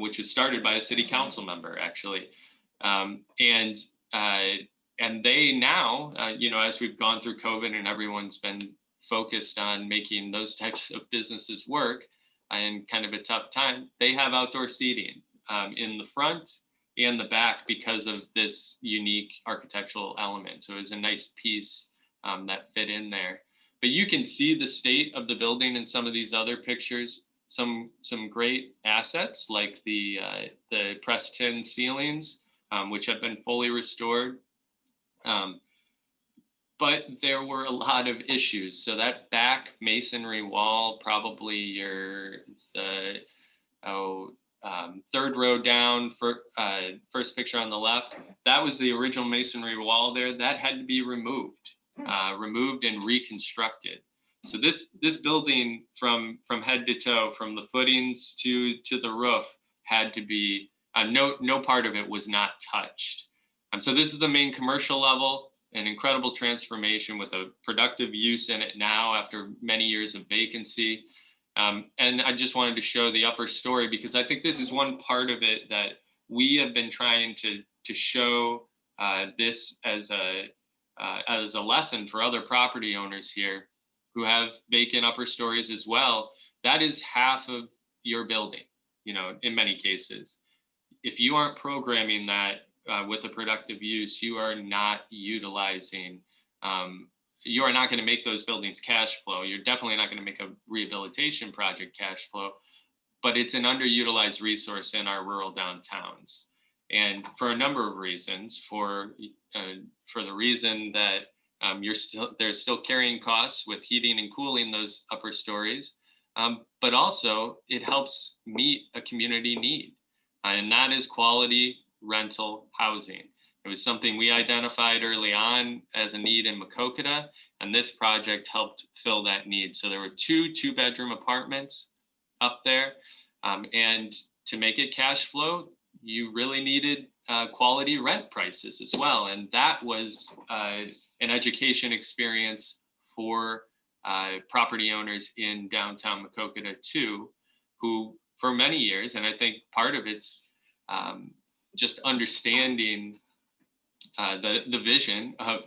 Which was started by a city council member, actually. And they now, as we've gone through COVID and everyone's been focused on making those types of businesses work in kind of a tough time, they have outdoor seating in the front and the back because of this unique architectural element. So it was a nice piece that fit in there. But you can see the state of the building in some of these other pictures. Some great assets like the pressed tin ceilings, which have been fully restored. But there were a lot of issues. So that back masonry wall, probably your third row down, first picture on the left, that was the original masonry wall there. That had to be removed and reconstructed. So this building from head to toe, from the footings to the roof, had to be no part of it was not touched. So this is the main commercial level, an incredible transformation with a productive use in it now after many years of vacancy. And I just wanted to show the upper story because I think this is one part of it that we have been trying to show this as a lesson for other property owners here who have vacant upper stories as well. That is half of your building, in many cases. If you aren't programming that with a productive use, you are not utilizing, you are not going to make those buildings cash flow. You're definitely not going to make a rehabilitation project cash flow, but it's an underutilized resource in our rural downtowns. And for a number of reasons, for the reason that there's still carrying costs with heating and cooling those upper stories, but also it helps meet a community need, and that is quality rental housing. It was something we identified early on as a need in Maquoketa, and this project helped fill that need. So there were two bedroom apartments up there, and to make it cash flow, you really needed quality rent prices as well, and that was an education experience for property owners in downtown Maquoketa too, who for many years, and I think part of it's just understanding the vision of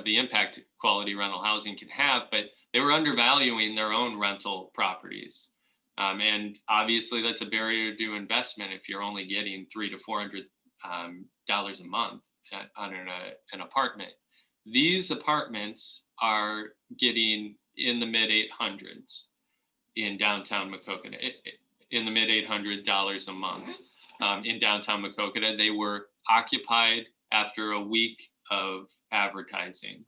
the impact quality rental housing can have, but they were undervaluing their own rental properties. And obviously that's a barrier to investment if you're only getting $300,000 to dollars a month on an apartment. These apartments are getting in the mid 800s in downtown Maquoketa, in the mid $800 a month. In downtown Maquoketa, they were occupied after a week of advertising.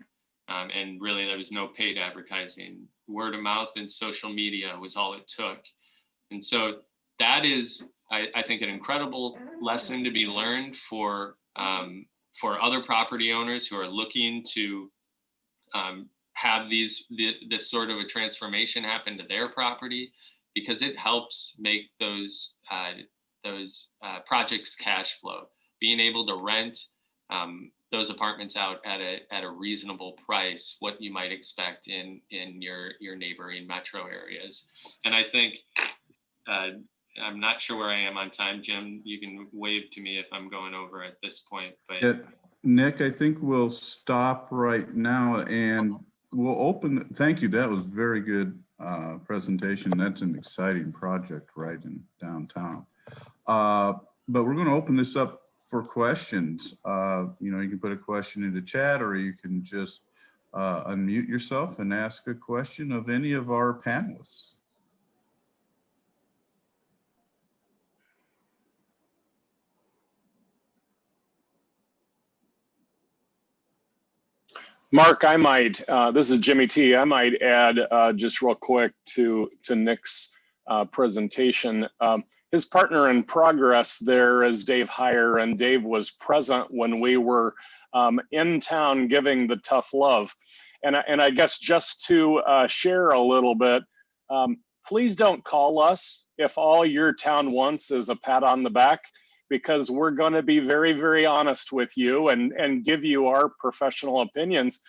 And really there was no paid advertising. Word of mouth and social media was all it took. And so that is, I think, an incredible lesson to be learned for other property owners who are looking to have this sort of a transformation happen to their property, because it helps make those projects cash flow. Being able to rent those apartments out at a reasonable price, what you might expect in your neighboring metro areas. And I think I'm not sure where I am on time, Jim. You can wave to me if I'm going over at this point. But Yeah, Nick, I think we'll stop right now and we'll open. Thank you. That was very good presentation. That's an exciting project right in downtown. But we're going to open this up for questions. You know, you can put a question in the chat, or you can just unmute yourself and ask a question of any of our panelists. Mark, I might, this is Jimmy T. I might add just real quick to Nick's presentation. His partner in progress there is Dave Heyer, and Dave was present when we were in town giving the tough love. And I guess just to share a little bit, please don't call us if all your town wants is a pat on the back, because we're going to be very, very honest with you and give you our professional opinions.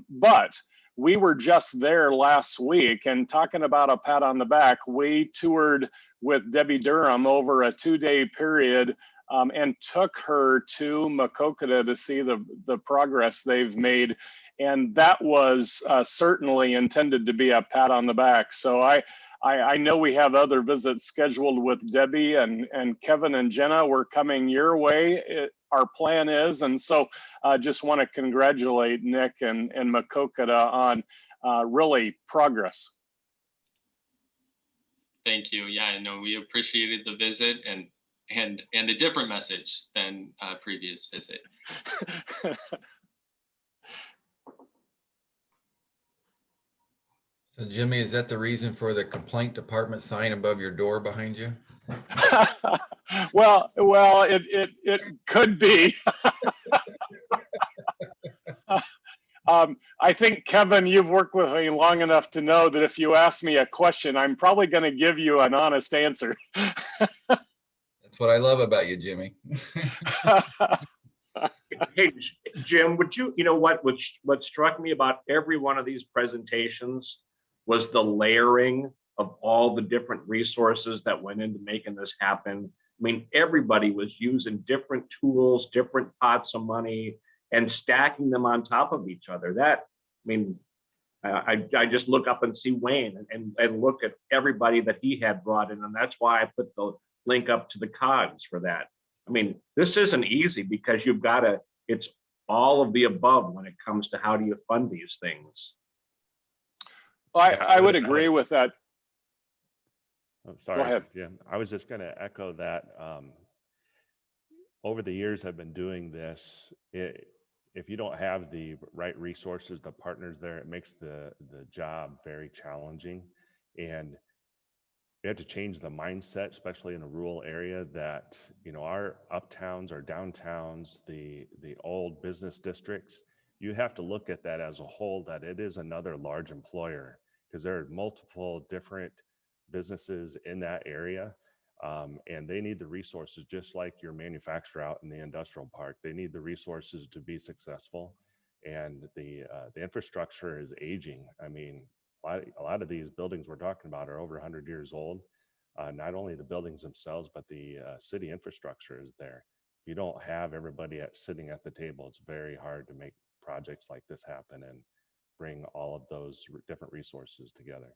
But we were just there last week, and talking about a pat on the back, we toured with Debbie Durham over a 2-day period and took her to Maquoketa to see the progress they've made. And that was certainly intended to be a pat on the back. So I know we have other visits scheduled with Debbie and Kevin and Jenna. We're coming your way, our plan is. And so just want to congratulate Nick and Maquoketa on really progress. thank you. Yeah, I know we appreciated the visit and a different message than previous visit. So Jimmy, is that the reason for the complaint department sign above your door behind you? well, it could be. I think, Kevin, you've worked with me long enough to know that if you ask me a question, I'm probably going to give you an honest answer. That's what I love about you, Jimmy. Hey, Jim, would you know what struck me about every one of these presentations was the layering of all the different resources that went into making this happen. I mean, everybody was using different tools, different pots of money, and stacking them on top of each other. I just look up and see Wayne and look at everybody that he had brought in, and that's why I put the link up to the COGS for that. I mean, this isn't easy because it's all of the above when it comes to how do you fund these things. I would agree with that. Oh, sorry. Go ahead. Yeah, I was just going to echo that. Over the years I've been doing this, if you don't have the right resources, the partners there, it makes the job very challenging. And we have to change the mindset, especially in a rural area, that, you know, our uptowns, our downtowns, the old business districts, you have to look at that as a whole, that it is another large employer, because there are multiple different businesses in that area. And they need the resources, just like your manufacturer out in the industrial park. They need the resources to be successful. And the infrastructure is aging. I mean, a lot of these buildings we're talking about are over 100 years old. Not only the buildings themselves, but the city infrastructure is there. If you don't have everybody sitting at the table, it's very hard to make projects like this happen and bring all of those different resources together.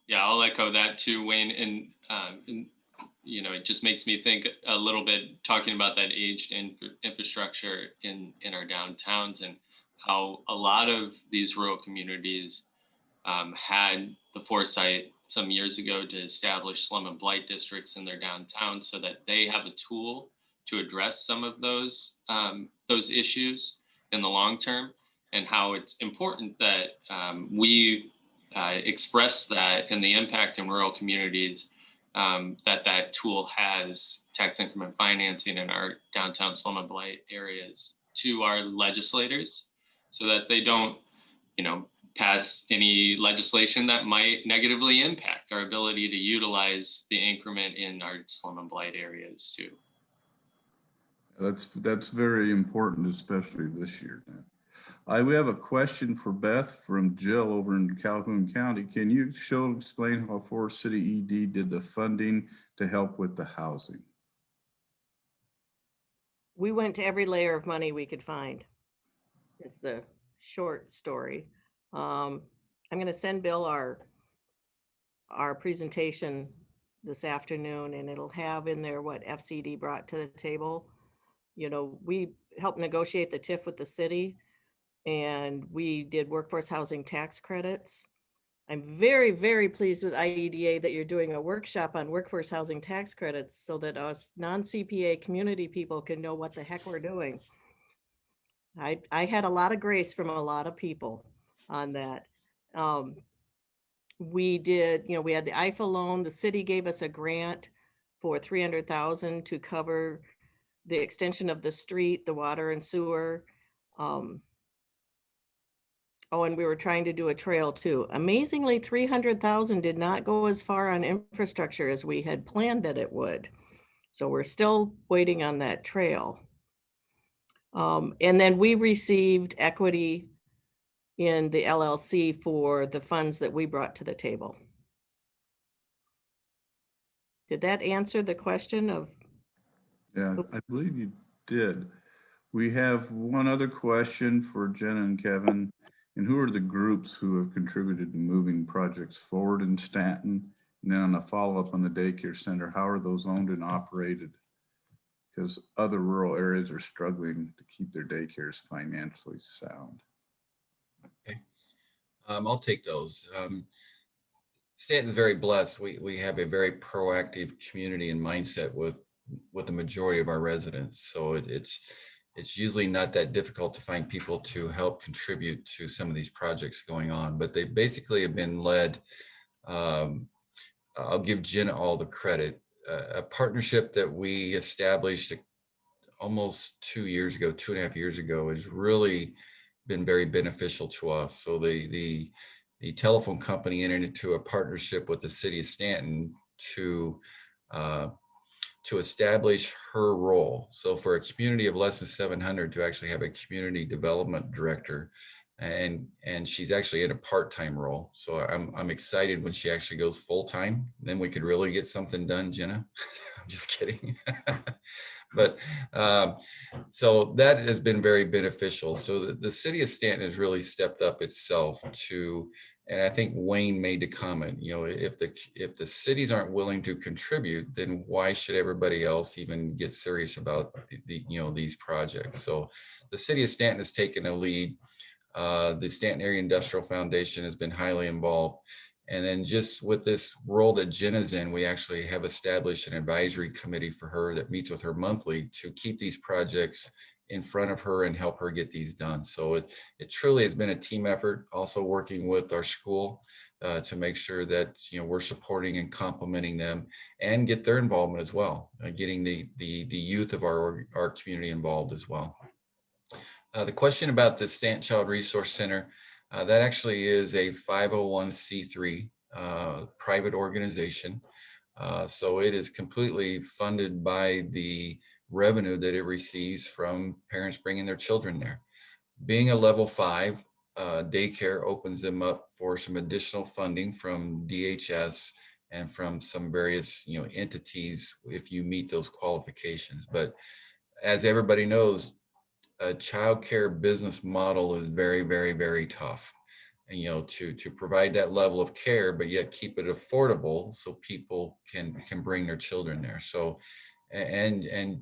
Yeah, I'll echo that too, Wayne. And it just makes me think a little bit talking about that aged infrastructure in our downtowns and how a lot of these rural communities had the foresight some years ago to establish slum and blight districts in their downtown so that they have a tool to address some of those issues in the long term, and how it's important that we express that and the impact in rural communities that tool has, tax increment financing in our downtown slum and blight areas, to our legislators so that they don't, pass any legislation that might negatively impact our ability to utilize the increment in our slum and blight areas too. That's very important, especially this year. We have a question for Beth from Jill over in Calhoun County. Can you explain how Forest City ED did the funding to help with the housing? We went to every layer of money we could find. It's the short story. I'm going to send Bill our presentation this afternoon, and it'll have in there what FCD brought to the table. We helped negotiate the TIF with the city, and we did workforce housing tax credits. I'm very, very pleased with IEDA that you're doing a workshop on workforce housing tax credits so that us non-CPA community people can know what the heck we're doing. I had a lot of grace from a lot of people on that. We did, we had the IFA loan. The city gave us a grant for $300,000 to cover the extension of the street, the water and sewer. And we were trying to do a trail too. Amazingly, $300,000 did not go as far on infrastructure as we had planned that it would. So we're still waiting on that trail. And then we received equity in the LLC for the funds that we brought to the table. Did that answer the question of? Yeah, I believe you did. We have one other question for Jenna and Kevin. And who are the groups who have contributed to moving projects forward in Stanton? And then on a follow-up on the daycare center, how are those owned and operated? Because other rural areas are struggling to keep their daycares financially sound. Okay, I'll take those. Stanton's very blessed. We have a very proactive community and mindset with the majority of our residents. So it's usually not that difficult to find people to help contribute to some of these projects going on, but they basically have been led. I'll give Jenna all the credit. A partnership that we established almost 2.5 years ago, has really been very beneficial to us. So the telephone company entered into a partnership with the city of Stanton to establish her role. So for a community of less than 700 to actually have a community development director, and she's actually in a part-time role. So I'm excited when she actually goes full-time. Then we could really get something done, Jenna. I'm just kidding. But so that has been very beneficial. So the city of Stanton has really stepped up itself to, and I think Wayne made the comment, if the cities aren't willing to contribute, then why should everybody else even get serious about these projects? So the city of Stanton has taken a lead. The Stanton Area Industrial Foundation has been highly involved. And then just with this role that Jenna's in, we actually have established an advisory committee for her that meets with her monthly to keep these projects in front of her and help her get these done. So it truly has been a team effort, also working with our school to make sure that we're supporting and complimenting them and get their involvement as well, getting the youth of our community involved as well. The question about the Stanton Child Resource Center, that actually is a 501c3 private organization. So it is completely funded by the revenue that it receives from parents bringing their children there. Being a level 5 daycare opens them up for some additional funding from DHS and from some various entities if you meet those qualifications. But as everybody knows, a childcare business model is very, very, very tough. and, to provide that level of care, but yet keep it affordable so people can bring their children there. So, and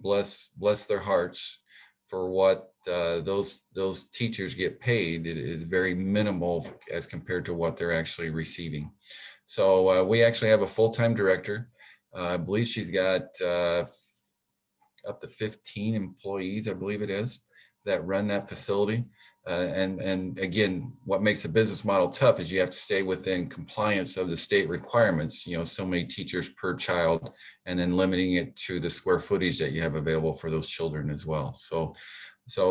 bless their hearts for what those teachers get paid. It is very minimal as compared to what they're actually receiving. So we actually have a full-time director. I believe she's got up to 15 employees, I believe it is, that run that facility. And again, what makes a business model tough is you have to stay within compliance of the state requirements, so many teachers per child, and then limiting it to the square footage that you have available for those children as well. So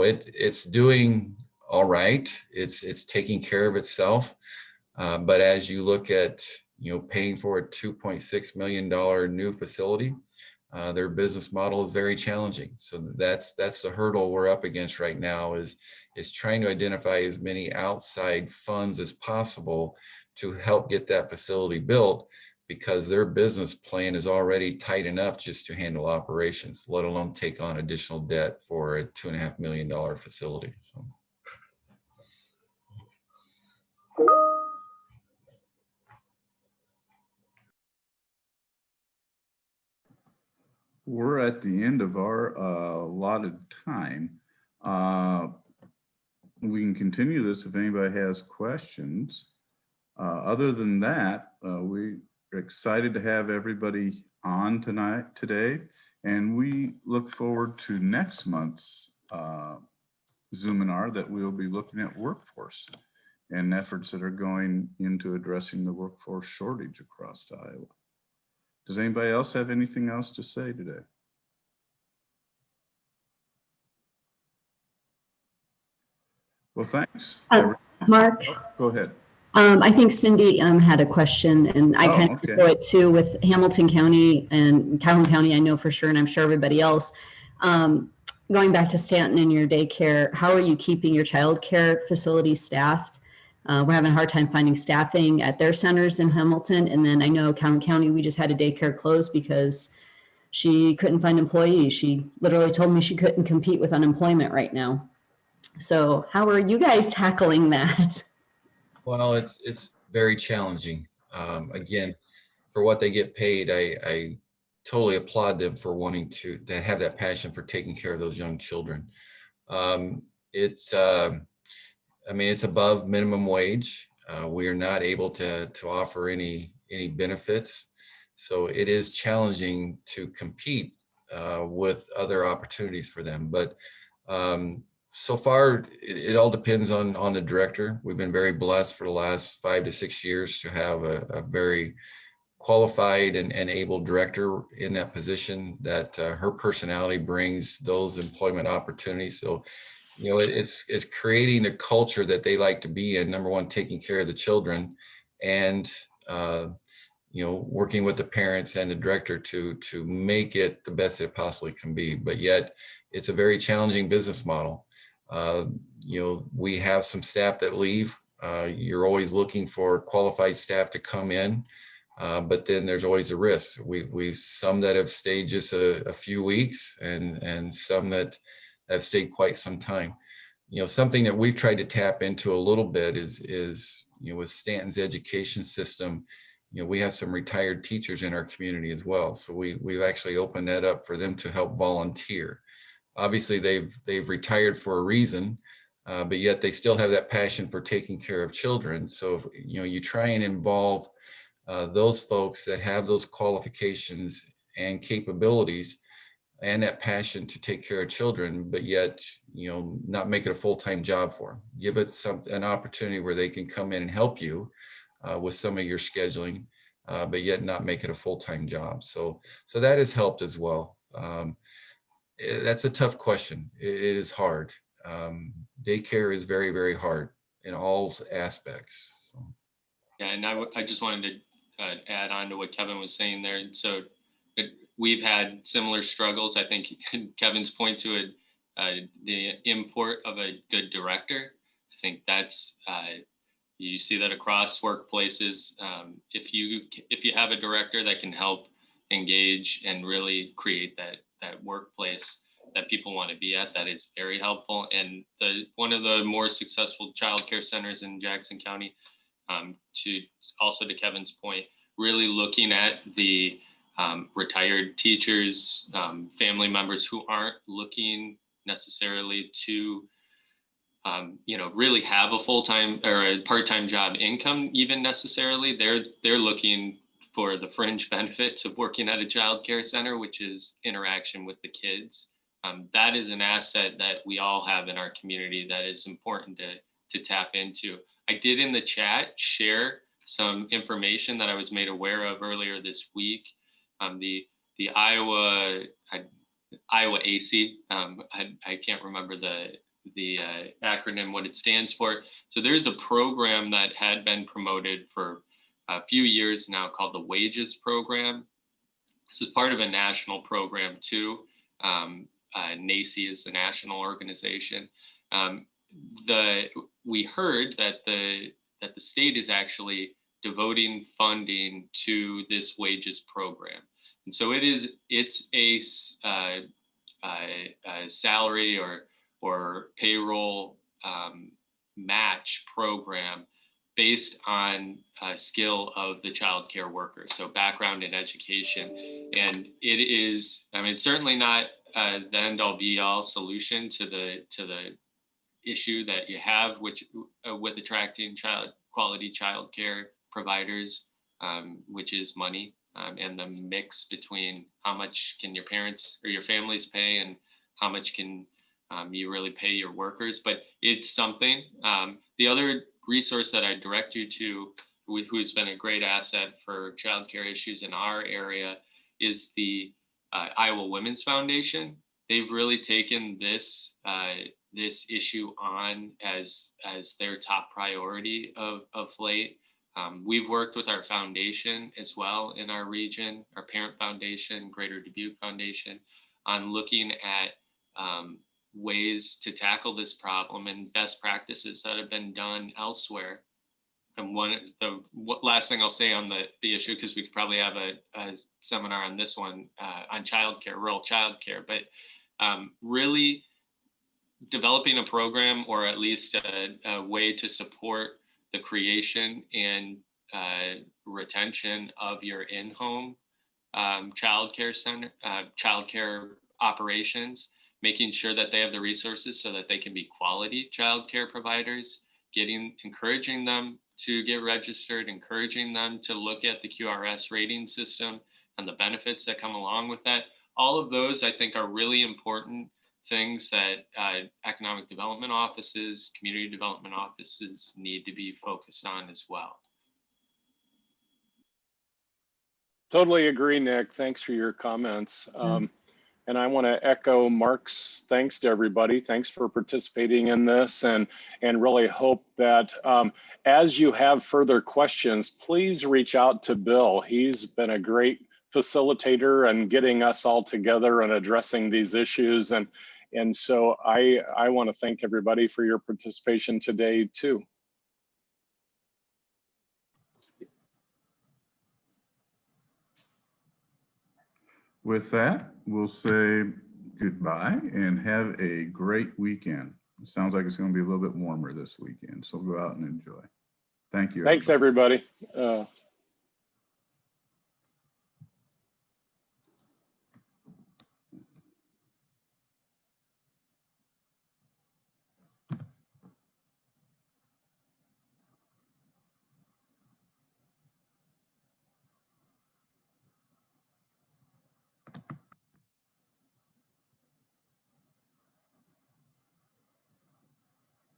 it's doing all right. It's taking care of itself. But as you look at, paying for a $2.6 million new facility, their business model is very challenging. So that's the hurdle we're up against right now is trying to identify as many outside funds as possible to help get that facility built, because their business plan is already tight enough just to handle operations, let alone take on additional debt for a $2.5 million facility. So. We're at the end of our allotted time. We can continue this if anybody has questions. Other than that, we're excited to have everybody on today, and we look forward to next month's Zoominar that we'll be looking at workforce and efforts that are going into addressing the workforce shortage across Iowa. Does anybody else have anything else to say today? Well, thanks. Mark, Go ahead. I think Cindy had a question, and I kind of okay. know it too with Hamilton County and Calhoun County. I know for sure, and I'm sure everybody else. Going back to Stanton and your daycare, how are you keeping your child care facilities staffed? We're having a hard time finding staffing at their centers in Hamilton. And then I know Calhoun County, we just had a daycare close because she couldn't find employees. She literally told me she couldn't compete with unemployment right now. So how are you guys tackling that? Well, it's very challenging. Again, for what they get paid, I totally applaud them for wanting to have that passion for taking care of those young children. It's above minimum wage. We are not able to offer any benefits, so it is challenging to compete with other opportunities for them. But so far, it all depends on the director. We've been very blessed for the last 5 to 6 years to have a very qualified and able director in that position, that her personality brings those employment opportunities. So, it's creating a culture that they like to be in. Number one, taking care of the children, and working with the parents and the director to make it the best it possibly can be. But yet, it's a very challenging business model. We have some staff that leave. You're always looking for qualified staff to come in, but then there's always a risk. We've some that have stayed just a few weeks, and some that have stayed quite some time. Something that we've tried to tap into a little bit is with Stanton's education system, we have some retired teachers in our community as well. So we've actually opened that up for them to help volunteer. Obviously, they've retired for a reason, but yet they still have that passion for taking care of children. So if, you try and involve those folks that have those qualifications and capabilities and that passion to take care of children, but yet not make it a full-time job for them. Give it an opportunity where they can come in and help you with some of your scheduling, but yet not make it a full-time job. So that has helped as well. That's a tough question. It is hard. Daycare is very, very hard in all aspects. So. Yeah, and I just wanted to add on to what Kevin was saying there. So we've had similar struggles. I think Kevin's point to it, the import of a good director. I think that's you see that across workplaces. If you have a director that can help engage and really create that workplace that people want to be at. That is very helpful. And one of the more successful childcare centers in Jackson County, to Kevin's point, really looking at the retired teachers, family members who aren't looking necessarily to really have a full-time or a part-time job income even necessarily. They're looking for the fringe benefits of working at a child care center, which is interaction with the kids. That is an asset that we all have in our community that is important to tap into. I did in the chat share some information that I was made aware of earlier this week. The Iowa AC, I can't remember the acronym, what it stands for. So there's a program that had been promoted for a few years now called the Wages Program. This is part of a national program too. NACI is the national organization. We heard that the state is actually devoting funding to this wages program, and so it's a salary or payroll match program based on skill of the child care worker, so background in education. And it is, I mean, certainly not the end all be all solution to the issue that you have, which with attracting quality child care providers, which is money, and the mix between how much can your parents or your families pay and how much can you really pay your workers. But it's something. The other resource that I direct you to, who's been a great asset for childcare issues in our area, is the Iowa Women's Foundation. They've really taken this issue on as their top priority of late. We've worked with our foundation as well in our region, our parent foundation, Greater Dubuque Foundation, on looking at ways to tackle this problem and best practices that have been done elsewhere. And the last thing I'll say on the issue, because we could probably have a seminar on this one, on childcare, rural childcare, but really developing a program, or at least a way to support the creation and retention of your in-home childcare center, childcare operations, making sure that they have the resources so that they can be quality childcare providers, encouraging them to get registered, encouraging them to look at the QRS rating system and the benefits that come along with that. All of those, I think, are really important things that economic development offices, community development offices need to be focused on as well. Totally agree, Nick. Thanks for your comments. And I want to echo Mark's thanks to everybody. Thanks for participating in this, and really hope that as you have further questions, please reach out to Bill. He's been a great facilitator and getting us all together and addressing these issues. And so I want to thank everybody for your participation today too. With that, we'll say goodbye and have a great weekend. It sounds like it's going to be a little bit warmer this weekend, so go out and enjoy. Thank you. Thanks, everybody.